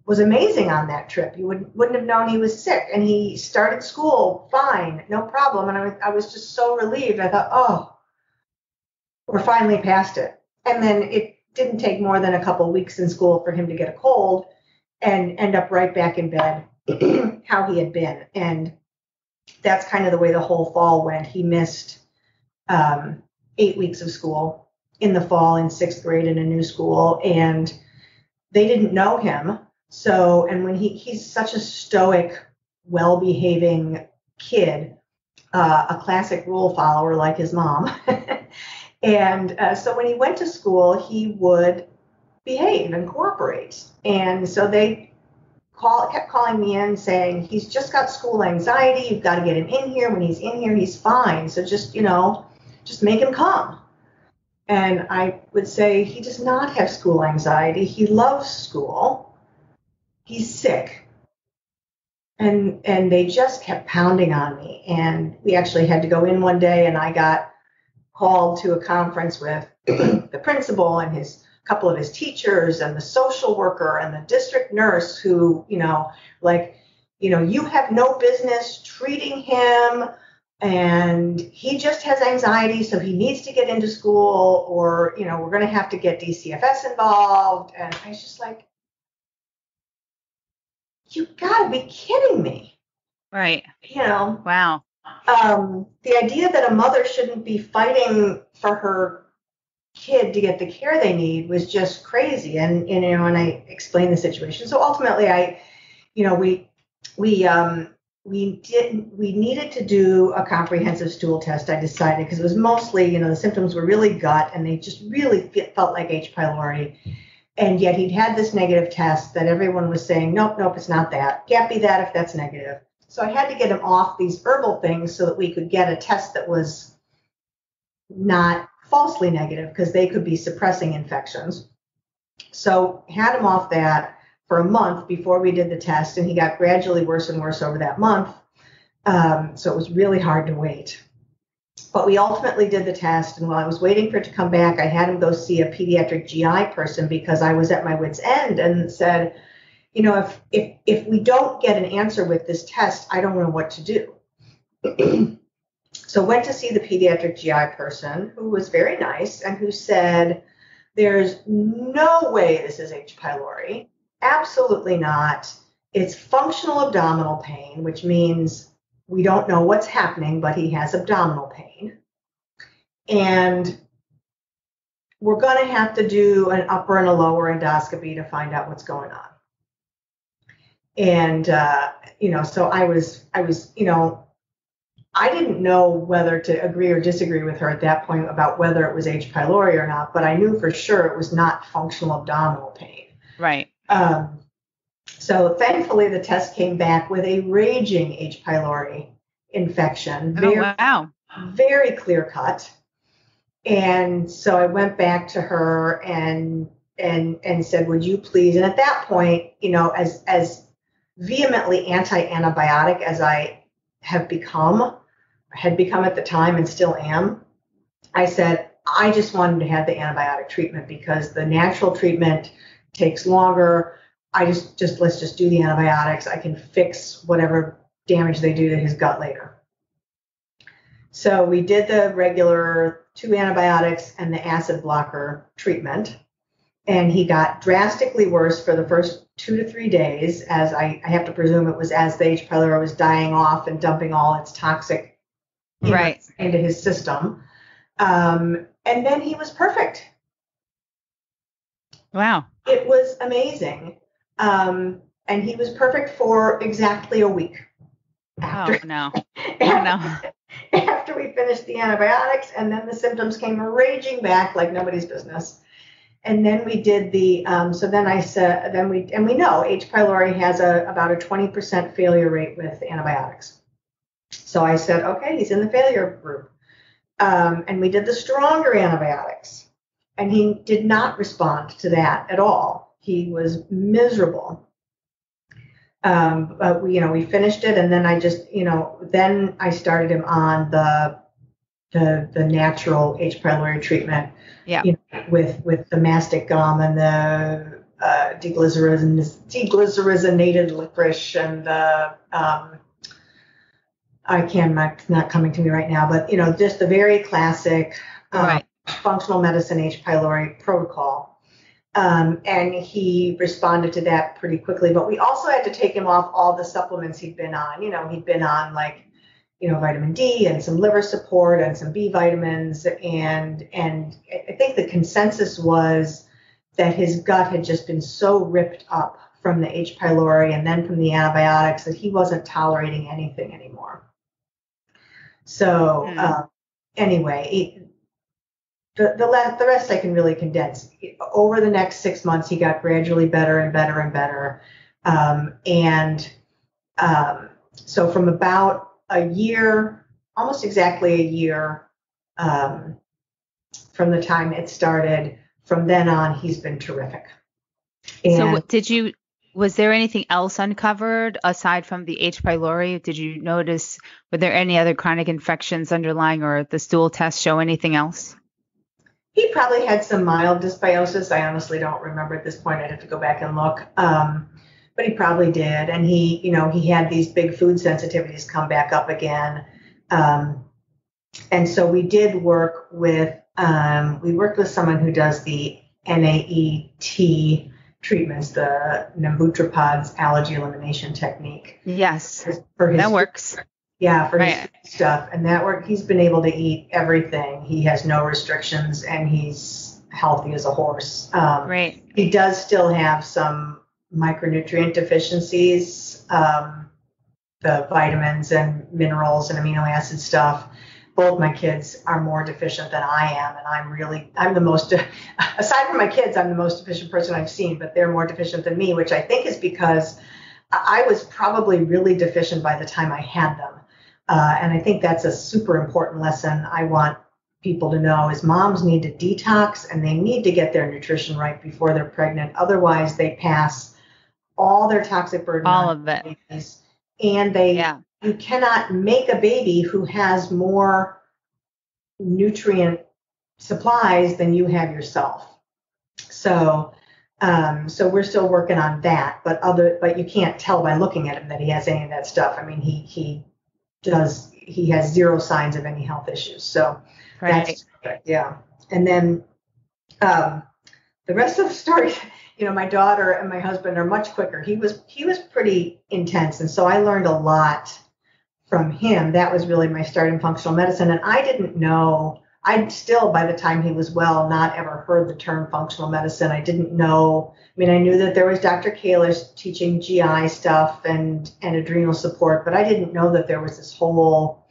was amazing on that trip. You wouldn't have known he was sick. And he started school fine, no problem. And I was just so relieved. I thought, oh, we're finally past it. And then it didn't take more than a couple of weeks in school for him to get a cold and end up right back in bed how he had been. And that's kind of the way the whole fall went. He missed 8 weeks of school in the fall in 6th grade in a new school, and they didn't know him. So, and when he's such a stoic, well-behaving kid, a classic rule follower like his mom. And so when he went to school, he would behave and cooperate. And so they kept calling me in saying, he's just got school anxiety. You've got to get him in here. When he's in here, he's fine. So just make him come. And I would say, he does not have school anxiety. He loves school. He's sick. And they just kept pounding on me. And we actually had to go in one day, and I got called to a conference with the principal and a couple of his teachers and the social worker and the district nurse who, you have no business treating him, and he just has anxiety, so he needs to get into school, or, we're going to have to get DCFS involved. And I was just like, you gotta be kidding me. Right. Wow. The idea that a mother shouldn't be fighting for her kid to get the care they need was just crazy. And I explained the situation. So ultimately, we needed to do a comprehensive stool test. I decided, because it was mostly, the symptoms were really gut, and they just really felt like H. pylori. And yet he'd had this negative test that everyone was saying, nope, it's not that. Can't be that if that's negative. So I had to get him off these herbal things so that we could get a test that was not falsely negative, because they could be suppressing infections. So had him off that for a month before we did the test, and he got gradually worse and worse over that month. So it was really hard to wait. But we ultimately did the test, and while I was waiting for it to come back, I had him go see a pediatric GI person, because I was at my wit's end, and said, if we don't get an answer with this test, I don't know what to do. So went to see the pediatric GI person, who was very nice and who said, there's no way this is H. pylori. Absolutely not. It's functional abdominal pain, which means we don't know what's happening, but he has abdominal pain. And we're going to have to do an upper and a lower endoscopy to find out what's going on. And, so I was, I didn't know whether to agree or disagree with her at that point about whether it was H. pylori or not, but I knew for sure it was not functional abdominal pain. Right. So thankfully the test came back with a raging H. pylori infection. Very clear cut. And so I went back to her and said, would you please? And at that point, as vehemently anti-antibiotic as I had become at the time and still am, I said, I just wanted to have the antibiotic treatment, because the natural treatment takes longer. let's just do the antibiotics. I can fix whatever damage they do to his gut later. So we did the regular 2 antibiotics and the acid blocker treatment. And he got drastically worse for the first 2 to 3 days, as I have to presume it was as the H. pylori was dying off and dumping all its toxic into his system. And then he was perfect. Wow. It was amazing. And he was perfect for exactly a week. After we finished the antibiotics, and then the symptoms came raging back like nobody's business. And then we did the, we know H. pylori has about a 20% failure rate with antibiotics. So I said, okay, he's in the failure group. And we did the stronger antibiotics. And he did not respond to that at all. He was miserable. But we finished it, and then then I started him on the natural H. pylori treatment. Yeah. With the mastic gum and the deglycerinated licorice and the it's not coming to me right now, but just the very classic functional medicine H. pylori protocol. And he responded to that pretty quickly, but we also had to take him off all the supplements he'd been on. He'd been on vitamin D and some liver support and some B vitamins. And I think the consensus was that his gut had just been so ripped up from the H. pylori and then from the antibiotics that he wasn't tolerating anything anymore. So anyway, the rest I can really condense. Over the next 6 months, he got gradually better and better and better. So from about a year, almost exactly a year from the time it started, from then on, he's been terrific. And so was there anything else uncovered aside from the H. pylori? Did you notice, were there any other chronic infections underlying, or the stool test show anything else? He probably had some mild dysbiosis. I honestly don't remember at this point. I'd have to go back and look. But he probably did. And he had these big food sensitivities come back up again. And so we did work with someone who does the NAET treatments, the Nembutropod's allergy elimination technique. Yes, for his that works. Yeah, for his stuff. And that work, he's been able to eat everything. He has no restrictions, and he's healthy as a horse. He does still have some micronutrient deficiencies, the vitamins and minerals and amino acid stuff. Both my kids are more deficient than I am, and I'm the most, aside from my kids, I'm the most deficient person I've seen, but they're more deficient than me, which I think is because I was probably really deficient by the time I had them. And I think that's a super important lesson I want people to know is moms need to detox, and they need to get their nutrition right before they're pregnant. Otherwise, they pass all their toxic burden all on of it. Babies, and you cannot make a baby who has more nutrient supplies than you have yourself. So we're still working on that, but you can't tell by looking at him that he has any of that stuff. I mean, he has zero signs of any health issues. So that's yeah. And then the rest of the story, my daughter and my husband are much quicker. He was pretty intense, and so I learned a lot from him. That was really my start in functional medicine. And I didn't know, I'd still, by the time he was well, not ever heard the term functional medicine. I didn't know, I knew that there was Dr. Kalish teaching GI stuff and adrenal support, but I didn't know that there was this whole,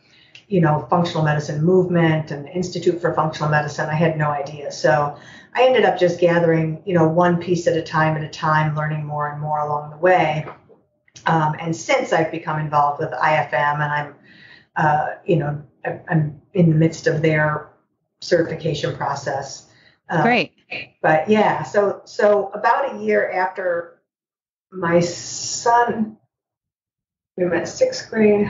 functional medicine movement and the Institute for Functional Medicine. I had no idea. So I ended up just gathering, one piece at a time, learning more and more along the way. And since I've become involved with IFM, and I'm in the midst of their certification process. Great. But yeah, so about a year after my son, we were at 6th grade.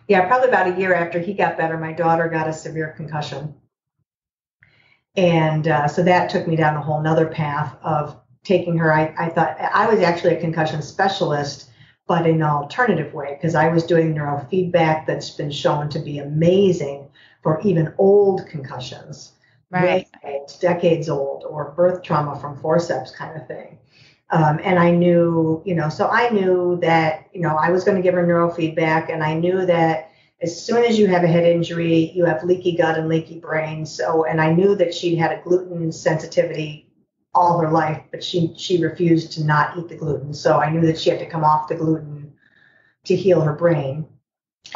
Yeah, probably about a year after he got better, my daughter got a severe concussion. And so that took me down a whole nother path of taking her, I thought I was actually a concussion specialist, but in an alternative way, because I was doing neurofeedback that's been shown to be amazing for even old concussions, Right. way old, decades old, or birth trauma from forceps kind of thing. And I knew, so I knew that, I was going to give her neurofeedback, and I knew that as soon as you have a head injury, you have leaky gut and leaky brain. So, and I knew that she had a gluten sensitivity all her life, but she refused to not eat the gluten. So I knew that she had to come off the gluten to heal her brain.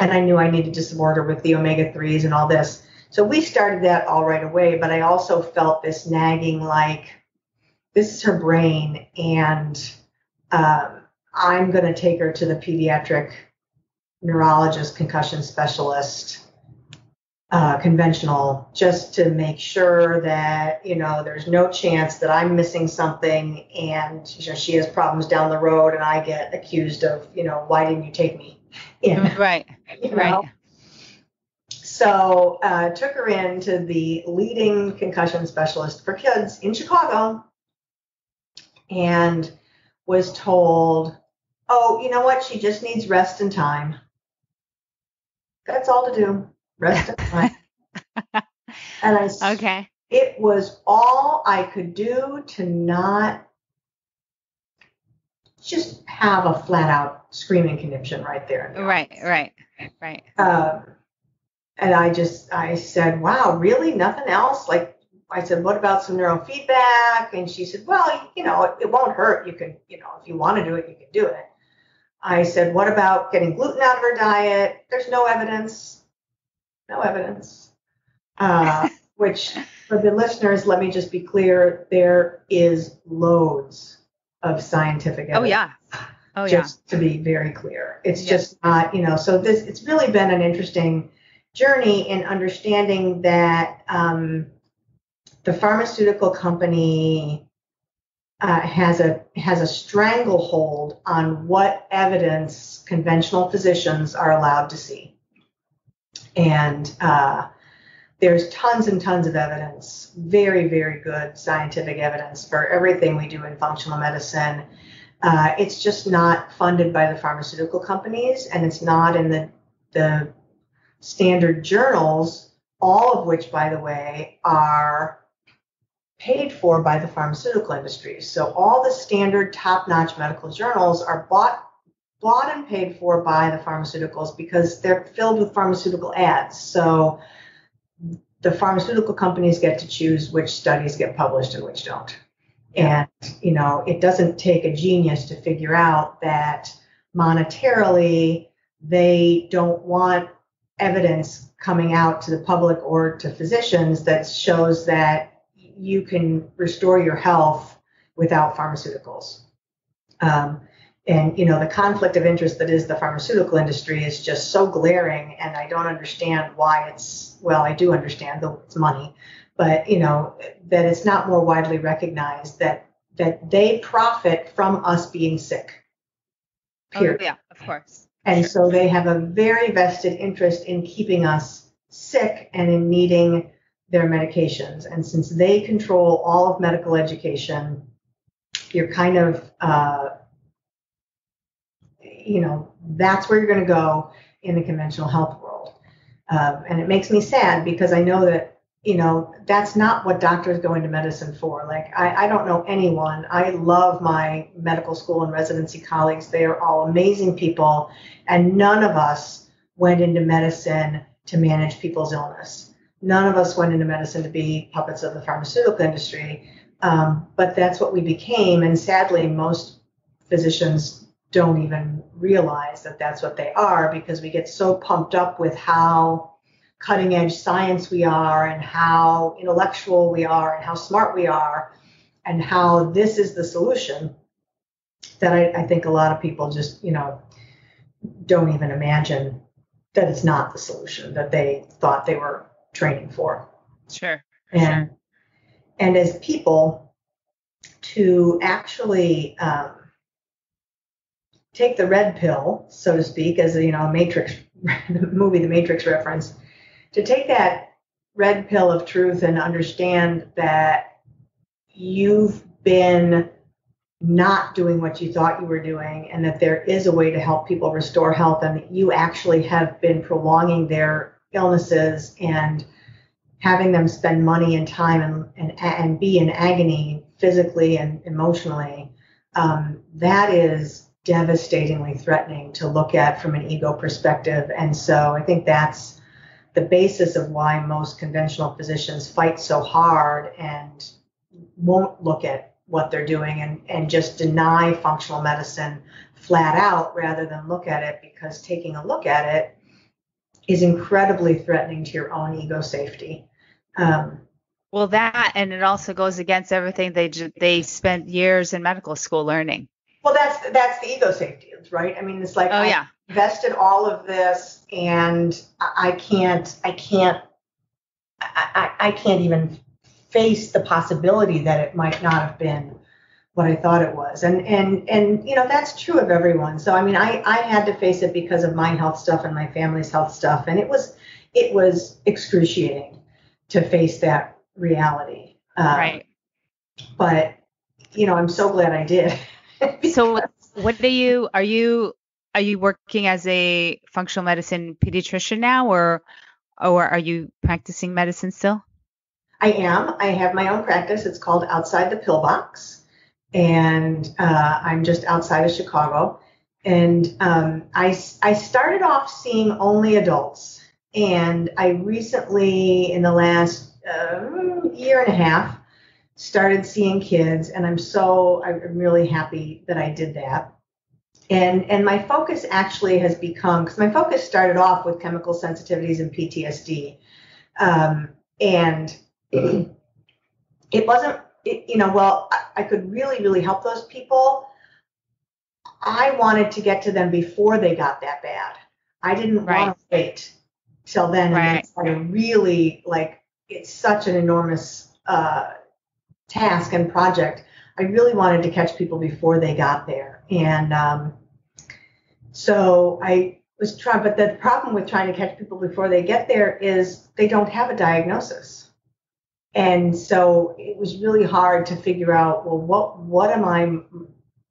And I knew I needed to support her with the omega-3s and all this. So we started that all right away, but I also felt this nagging, like, this is her brain, and I'm going to take her to the pediatric neurologist, concussion specialist, conventional, just to make sure that, there's no chance that I'm missing something and she has problems down the road and I get accused of, why didn't you take me in? Right. Right. So took her in to the leading concussion specialist for kids in Chicago and was told, oh, you know what? She just needs rest and time. That's all to do. Rest and time. And Okay. It was all I could do to not just have a flat out screaming conniption right there. Right. And I said, wow, really? Nothing else? Like, I said, what about some neurofeedback? And she said, well, it won't hurt. You can, if you want to do it, you can do it. I said, what about getting gluten out of her diet? There's no evidence. No evidence. Which, for the listeners, let me just be clear, there is loads of scientific evidence. Just to be very clear. It's just not, so it's really been an interesting journey in understanding that the pharmaceutical company has a stranglehold on what evidence conventional physicians are allowed to see. And there's tons and tons of evidence, very, very good scientific evidence for everything we do in functional medicine. It's just not funded by the pharmaceutical companies, and it's not in the standard journals, all of which, by the way, are paid for by the pharmaceutical industry. So all the standard top-notch medical journals are bought and paid for by the pharmaceuticals because they're filled with pharmaceutical ads. So the pharmaceutical companies get to choose which studies get published and which don't. And, it doesn't take a genius to figure out that monetarily they don't want evidence coming out to the public or to physicians that shows that you can restore your health without pharmaceuticals. And, the conflict of interest that is the pharmaceutical industry is just so glaring, and I don't understand why I do understand, though it's money, but, that it's not more widely recognized that they profit from us being sick. Period. Oh, yeah, of course. And so they have a very vested interest in keeping us sick and in needing their medications. And since they control all of medical education, you're kind of, that's where you're going to go in the conventional health world. And it makes me sad because I know that, that's not what doctors go into medicine for. Like, I don't know anyone. I love my medical school and residency colleagues. They are all amazing people. And none of us went into medicine to manage people's illness. None of us went into medicine to be puppets of the pharmaceutical industry. But that's what we became. And sadly, most physicians don't even realize that that's what they are, because we get so pumped up with how cutting edge science we are and how intellectual we are and how smart we are and how this is the solution that I think a lot of people just, don't even imagine that it's not the solution that they thought they were training for. Sure. And as people, to actually take the red pill, so to speak, as a Matrix movie, The Matrix reference, to take that red pill of truth and understand that you've been not doing what you thought you were doing, and that there is a way to help people restore health, and that you actually have been prolonging their illnesses and having them spend money and time and be in agony physically and emotionally, that is devastatingly threatening to look at from an ego perspective. And so I think that's the basis of why most conventional physicians fight so hard and won't look at what they're doing and just deny functional medicine flat out rather than look at it, because taking a look at it is incredibly threatening to your own ego safety. Well, that, and it also goes against everything they spent years in medical school learning. Well, that's the ego safety, right? I mean, it's like, oh yeah, I invested all of this, and I can't even face the possibility that it might not have been what I thought it was. And that's true of everyone. So I mean, I had to face it because of my health stuff and my family's health stuff, and it was excruciating to face that reality. Right. But I'm so glad I did. So what are you working as a functional medicine pediatrician now, or are you practicing medicine still? I am. I have my own practice. It's called Outside the Pillbox, and I'm just outside of Chicago. And I started off seeing only adults, and I recently, in the last year and a half, started seeing kids, and I'm really happy that I did that. And my focus actually has become, because my focus started off with chemical sensitivities and PTSD, and it wasn't, I could really, really help those people. I wanted to get to them before they got that bad. I didn't want to wait till then. And then I really, it's such an enormous task and project. I really wanted to catch people before they got there. And so I was trying, but the problem with trying to catch people before they get there is they don't have a diagnosis. And so it was really hard to figure out, well, what am I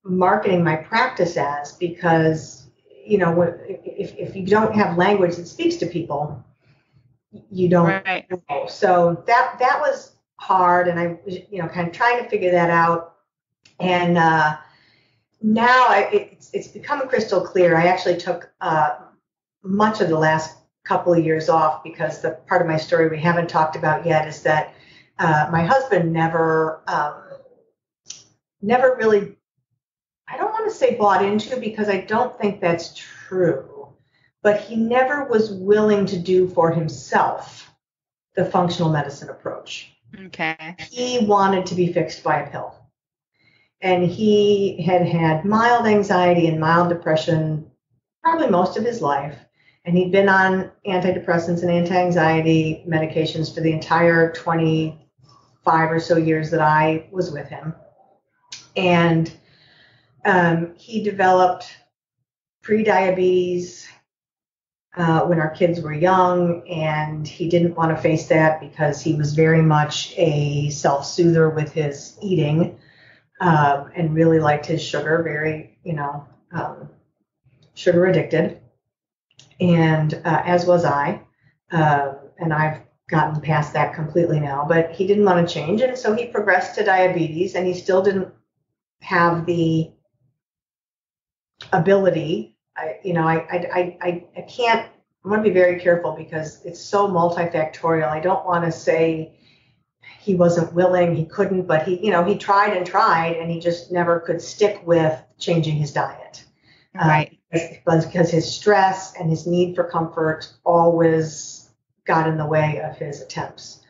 marketing my practice as? Because, if you don't have language that speaks to people, you don't know. So that was hard, and I was, kind of trying to figure that out. And now it's become crystal clear. I actually took much of the last couple of years off, because the part of my story we haven't talked about yet is that my husband never really, I don't want to say bought into, because I don't think that's true, but he never was willing to do for himself the functional medicine approach. Okay. He wanted to be fixed by a pill. And he had mild anxiety and mild depression probably most of his life. And he'd been on antidepressants and anti-anxiety medications for the entire 25 or so years that I was with him. And he developed prediabetes when our kids were young, and he didn't want to face that because he was very much a self-soother with his eating, and really liked his sugar, very, sugar addicted. And as was I, and I've gotten past that completely now, but he didn't want to change. And so he progressed to diabetes, and he still didn't have the ability. I can't, I want to be very careful because it's so multifactorial. I don't want to say he wasn't willing, he couldn't, but he tried and he just never could stick with changing his diet. Right. Because his stress and his need for comfort always got in the way of his attempts.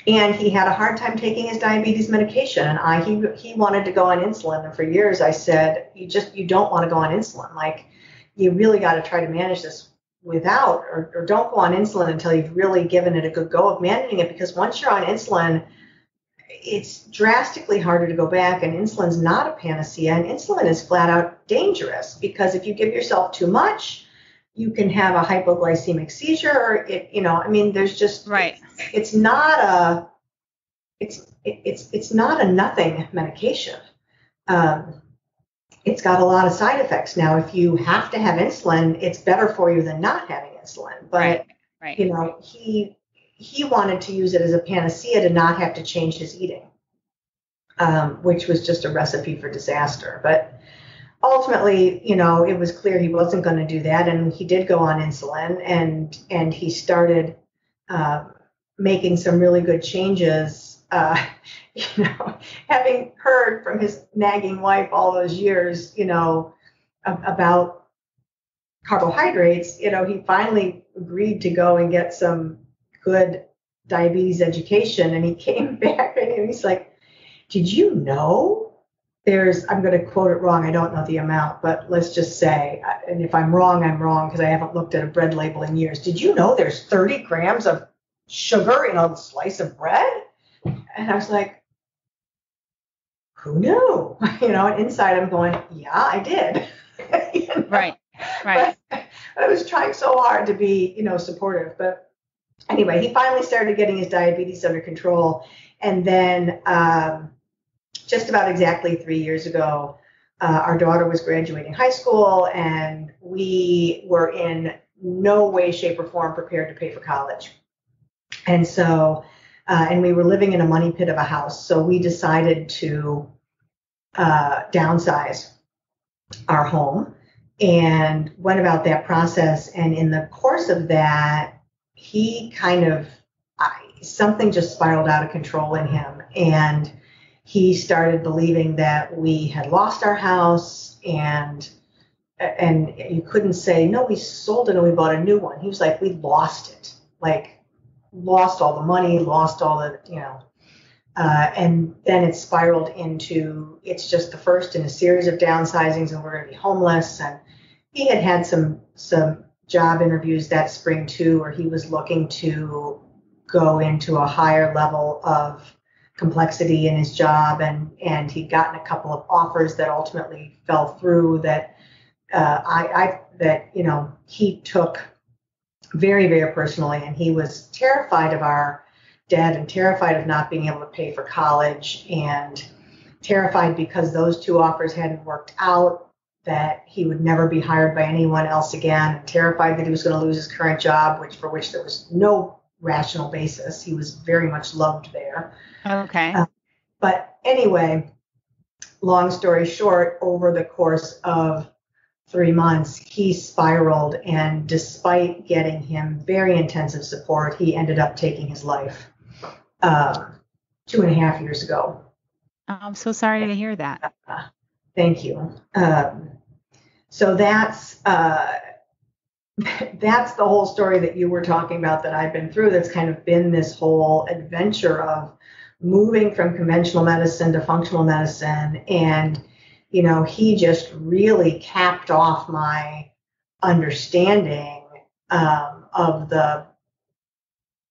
And he had a hard time taking his diabetes medication. And he wanted to go on insulin. And for years I said, you don't want to go on insulin. Like, you really got to try to manage this without, or don't go on insulin until you've really given it a good go of managing it. Because once you're on insulin, it's drastically harder to go back. And insulin's not a panacea. And insulin is flat out dangerous, because if you give yourself too much, you can have a hypoglycemic seizure. There's just, right. It's not it's not a nothing medication. It's got a lot of side effects. Now, if you have to have insulin, it's better for you than not having insulin. But right. You know, he wanted to use it as a panacea to not have to change his eating, which was just a recipe for disaster. But ultimately, you know, it was clear he wasn't going to do that, and he did go on insulin, and he started making some really good changes. You know, having heard from his nagging wife all those years, you know, about carbohydrates, you know, he finally agreed to go and get some good diabetes education, and he came back and he's like, "Did you know I'm going to quote it wrong, I don't know the amount, but let's just say, and if I'm wrong, I'm wrong because I haven't looked at a bread label in years. Did you know there's 30 grams of sugar in a slice of bread?" And I was like, who knew? You know, and inside I'm going, yeah, I did. You know? Right. But I was trying so hard to be, you know, supportive. But anyway, he finally started getting his diabetes under control. And then just about exactly 3 years ago, our daughter was graduating high school, and we were in no way, shape, or form prepared to pay for college. And so, and we were living in a money pit of a house. So we decided to downsize our home and went about that process. And in the course of that, he something just spiraled out of control in him. And he started believing that we had lost our house, and you couldn't say, no, we sold it and we bought a new one. He was like, we lost it, like lost all the money, lost all the, you know, and then it spiraled into, it's just the first in a series of downsizings, and we're going to be homeless. And he had some job interviews that spring too, where he was looking to go into a higher level of complexity in his job, and he'd gotten a couple of offers that ultimately fell through that that, you know, he took very, very personally, and he was terrified of our debt and terrified of not being able to pay for college, and terrified because those two offers hadn't worked out that he would never be hired by anyone else again, and terrified that he was going to lose his current job, for which there was no rational basis. He was very much loved there. Okay. But anyway, long story short, over the course of 3 months, he spiraled, and despite getting him very intensive support, he ended up taking his life 2.5 years ago. I'm so sorry to hear that. Thank you. So that's the whole story that you were talking about that I've been through. That's kind of been this whole adventure of moving from conventional medicine to functional medicine. And, you know, he just really capped off my understanding of the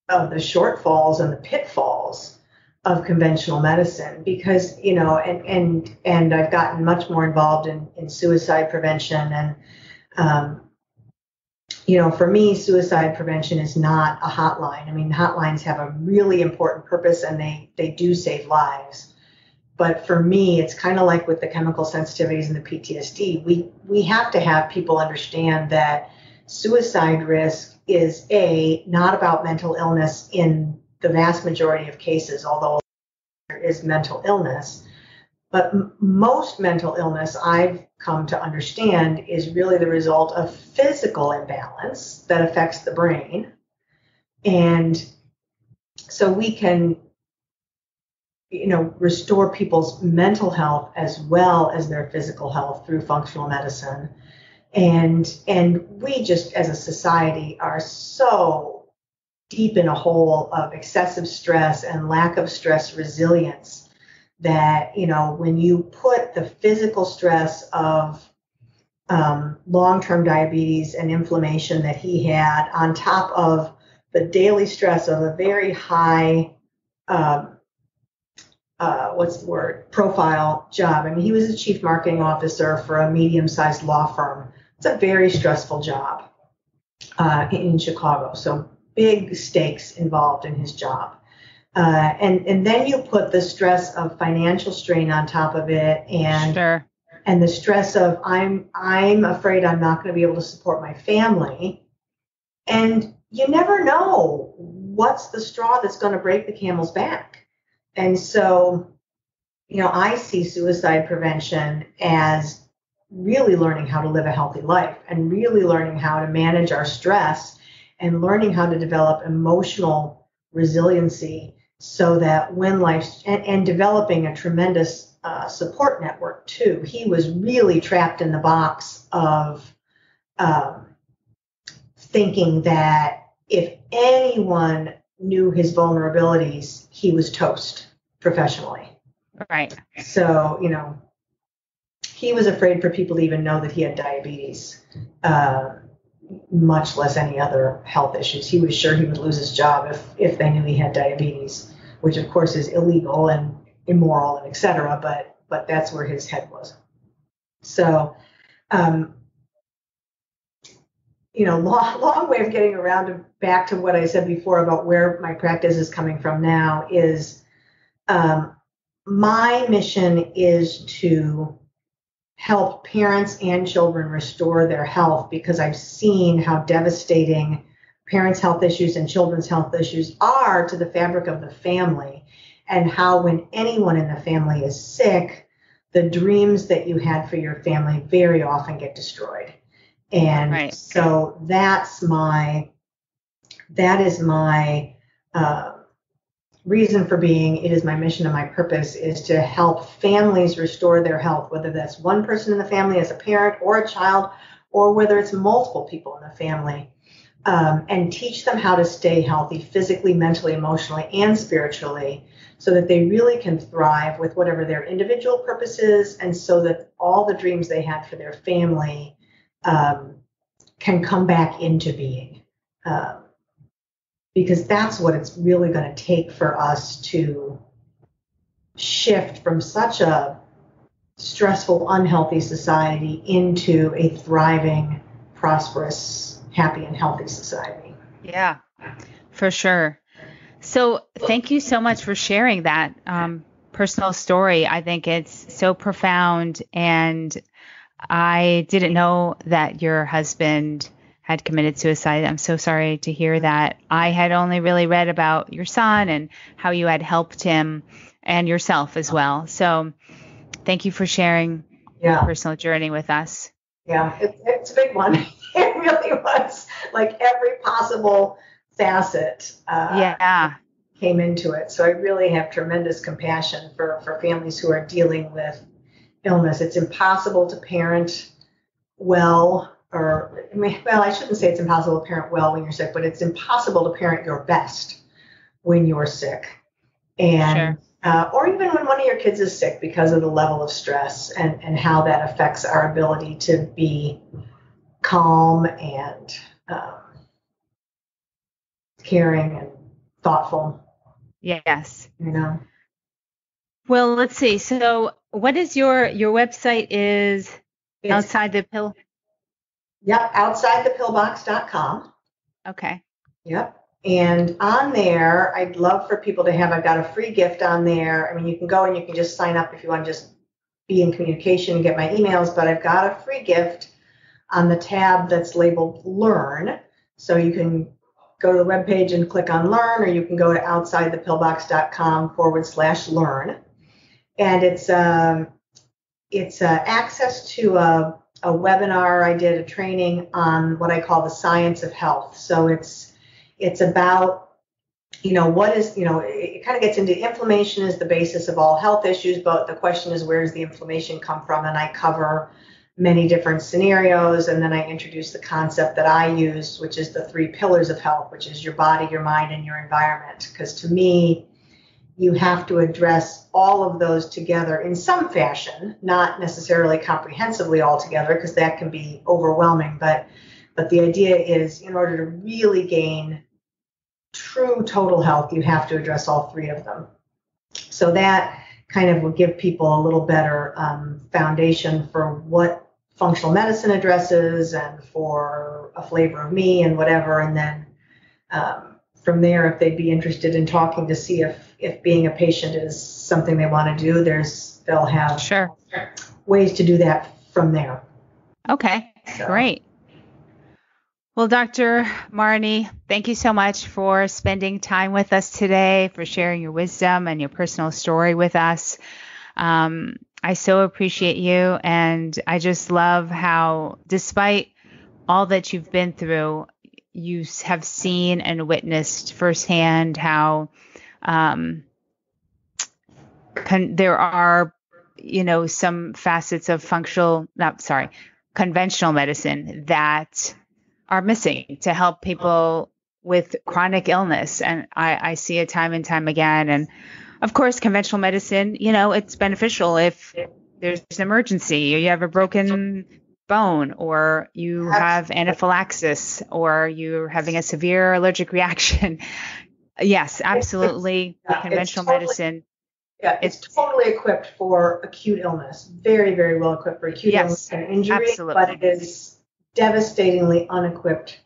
shortfalls and the pitfalls of conventional medicine, because, you know, and I've gotten much more involved in suicide prevention. And, you know, for me, suicide prevention is not a hotline. I mean, hotlines have a really important purpose, and they do save lives. But for me, it's kind of like with the chemical sensitivities and the PTSD. We have to have people understand that suicide risk is not about mental illness in the vast majority of cases, although there is mental illness. But most mental illness, I've come to understand, is really the result of physical imbalance that affects the brain. And so we can, you know, restore people's mental health as well as their physical health through functional medicine. And we just, as a society, are so deep in a hole of excessive stress and lack of stress resilience that, you know, when you put the physical stress of long-term diabetes and inflammation that he had on top of the daily stress of a very high, profile job. I mean, he was a chief marketing officer for a medium-sized law firm. It's a very stressful job in Chicago. So big stakes involved in his job. And then you put the stress of financial strain on top of it, and Sure. and the stress of I'm afraid I'm not going to be able to support my family. And you never know what's the straw that's going to break the camel's back. And so, I see suicide prevention as really learning how to live a healthy life and really learning how to manage our stress and learning how to develop emotional resiliency so that when life and developing a tremendous support network too. He was really trapped in the box of thinking that if anyone knew his vulnerabilities, he was toast professionally. Right. So, he was afraid for people to even know that he had diabetes, much less any other health issues. He was sure he would lose his job if they knew he had diabetes, which of course is illegal and immoral and et cetera, but that's where his head was. So, long way of getting around back to what I said before about where my practice is coming from now is my mission is to help parents and children restore their health, because I've seen how devastating parents' health issues and children's health issues are to the fabric of the family, and how when anyone in the family is sick, the dreams that you had for your family very often get destroyed. And Right. So that is my reason for being. It is my mission and my purpose is to help families restore their health, whether that's one person in the family as a parent or a child, or whether it's multiple people in the family, and teach them how to stay healthy physically, mentally, emotionally, and spiritually, so that they really can thrive with whatever their individual purpose is, and so that all the dreams they had for their family can come back into being. Because that's what it's really going to take for us to shift from such a stressful, unhealthy society into a thriving, prosperous, happy, and healthy society. Yeah, for sure. So thank you so much for sharing that personal story. I think it's so profound, and I didn't know that your husband had committed suicide. I'm so sorry to hear that. I had only really read about your son and how you had helped him and yourself as well. So thank you for sharing your personal journey with us. Yeah, it's a big one. It really was. Like every possible facet came into it. So I really have tremendous compassion for families who are dealing with illness. It's impossible to parent well. I shouldn't say it's impossible to parent well when you're sick, but it's impossible to parent your best when you're sick. And, or even when one of your kids is sick, because of the level of stress and how that affects our ability to be calm and caring and thoughtful. Yes. Well, let's see. So what is your website is Outside the Pill? Yep, OutsideThePillbox.com. Okay. Yep. And on there, I'd love for people to have, I've got a free gift on there. I mean, you can go and you can just sign up if you want to just be in communication and get my emails, but I've got a free gift on the tab that's labeled Learn. So you can go to the webpage and click on Learn, or you can go to OutsideThePillbox.com/learn. And it's access to a webinar. I did a training on what I call the science of health. So it's about, what is, it kind of gets into inflammation is the basis of all health issues, but the question is, where does the inflammation come from? And I cover many different scenarios. And then I introduce the concept that I use, which is the 3 pillars of health, which is your body, your mind, and your environment. Because to me, you have to address all of those together in some fashion, not necessarily comprehensively all together, because that can be overwhelming. But the idea is, in order to really gain true total health, you have to address all 3 of them. So that kind of will give people a little better foundation for what functional medicine addresses and for a flavor of me and whatever. And then from there, if they'd be interested in talking to see if being a patient is something they want to do, they'll have Sure. ways to do that from there. Okay, great. Well, Dr. Marny, thank you so much for spending time with us today, for sharing your wisdom and your personal story with us. I so appreciate you, and I just love how, despite all that you've been through, you have seen and witnessed firsthand how there are, some facets of conventional medicine that are missing to help people with chronic illness. And I see it time and time again. And of course, conventional medicine, it's beneficial if there's an emergency or you have a broken bone or you have anaphylaxis or you're having a severe allergic reaction. Yes, absolutely. Conventional medicine. Yeah, it's totally equipped for acute illness. Very, very well equipped for acute illness and injury. Absolutely. But it is devastatingly unequipped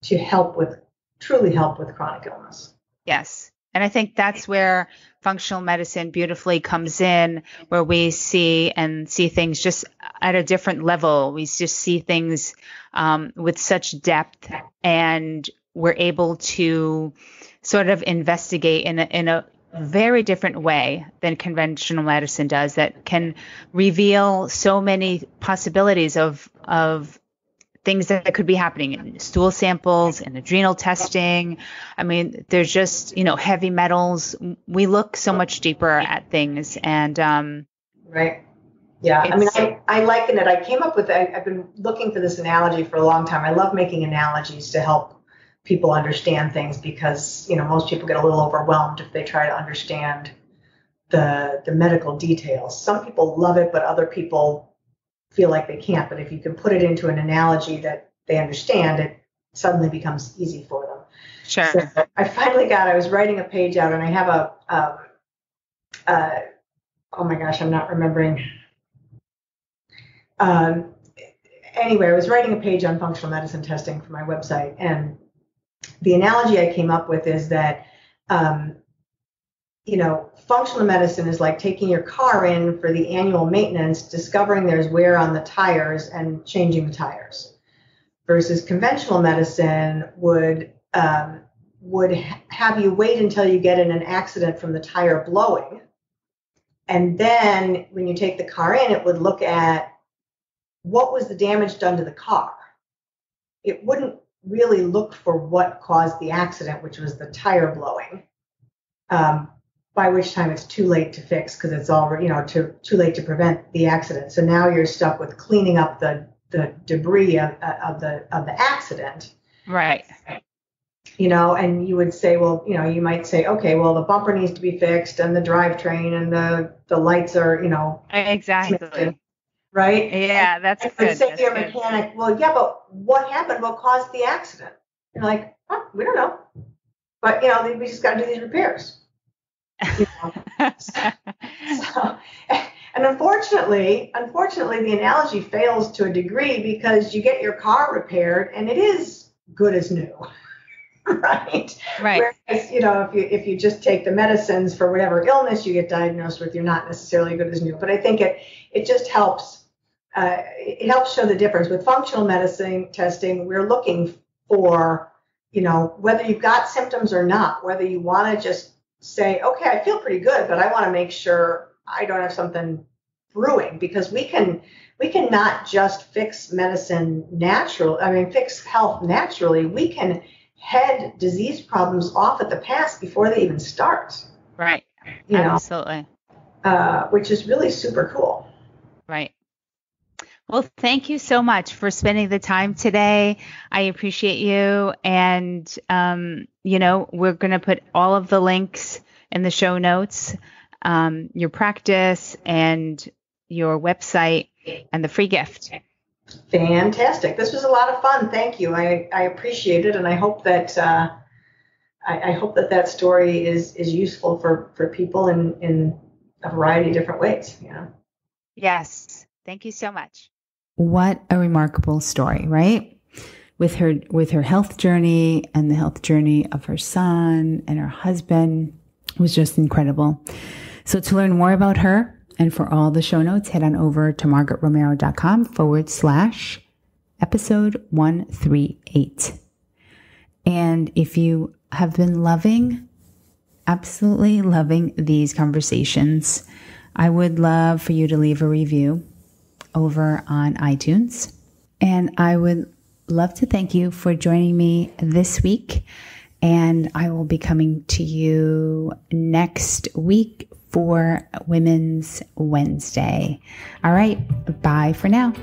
to truly help with chronic illness. Yes. And I think that's where functional medicine beautifully comes in, where we see things just at a different level. We just see things with such depth, and we're able to sort of investigate in a very different way than conventional medicine does, that can reveal so many possibilities of things that could be happening in stool samples and adrenal testing. I mean, there's just, heavy metals. We look so much deeper at things, and right. Yeah. I mean, I liken it. I came up with, I've been looking for this analogy for a long time. I love making analogies to help people understand things, because, most people get a little overwhelmed if they try to understand the medical details. Some people love it, but other people feel like they can't. But if you can put it into an analogy that they understand, it suddenly becomes easy for them. Sure. So I was writing a page out, and I have oh my gosh, I'm not remembering. Anyway, I was writing a page on functional medicine testing for my website, and the analogy I came up with is that, functional medicine is like taking your car in for the annual maintenance, discovering there's wear on the tires, and changing the tires. Versus conventional medicine would have you wait until you get in an accident from the tire blowing. And then when you take the car in, it would look at what was the damage done to the car. It wouldn't really look for what caused the accident, which was the tire blowing, by which time it's too late to fix, because it's already, too late to prevent the accident. So now you're stuck with cleaning up the debris of the accident. Right. And you would say, well, you might say, okay, well, the bumper needs to be fixed, and the drivetrain, and the lights are, exactly. Smitted. Right? Yeah, that's good. Say to your mechanic, well, yeah, but what happened? What caused the accident? You're like, we don't know. But, we just got to do these repairs. So, and unfortunately, the analogy fails to a degree, because you get your car repaired and it is good as new. Right. Whereas, if you just take the medicines for whatever illness you get diagnosed with, you're not necessarily good as new. But I think it just helps. It helps show the difference. With functional medicine testing, we're looking for, whether you've got symptoms or not, whether you want to just say, okay, I feel pretty good, but I want to make sure I don't have something brewing, because we can not just fix fix health naturally. We can head disease problems off at the pass before they even start. Right. Absolutely. Which is really super cool. Right. Well, thank you so much for spending the time today. I appreciate you. And, we're going to put all of the links in the show notes, your practice and your website and the free gift. Fantastic. This was a lot of fun. Thank you. I appreciate it. And I hope that I hope that story is useful for people in a variety of different ways. Yes. Thank you so much. What a remarkable story, right? with her health journey and the health journey of her son and her husband was just incredible. So to learn more about her and for all the show notes, head on over to margaretromero.com/episode 138. And if you have been absolutely loving these conversations, I would love for you to leave a review over on iTunes. And I would love to thank you for joining me this week. And I will be coming to you next week for Women's Wednesday. All right. Bye for now.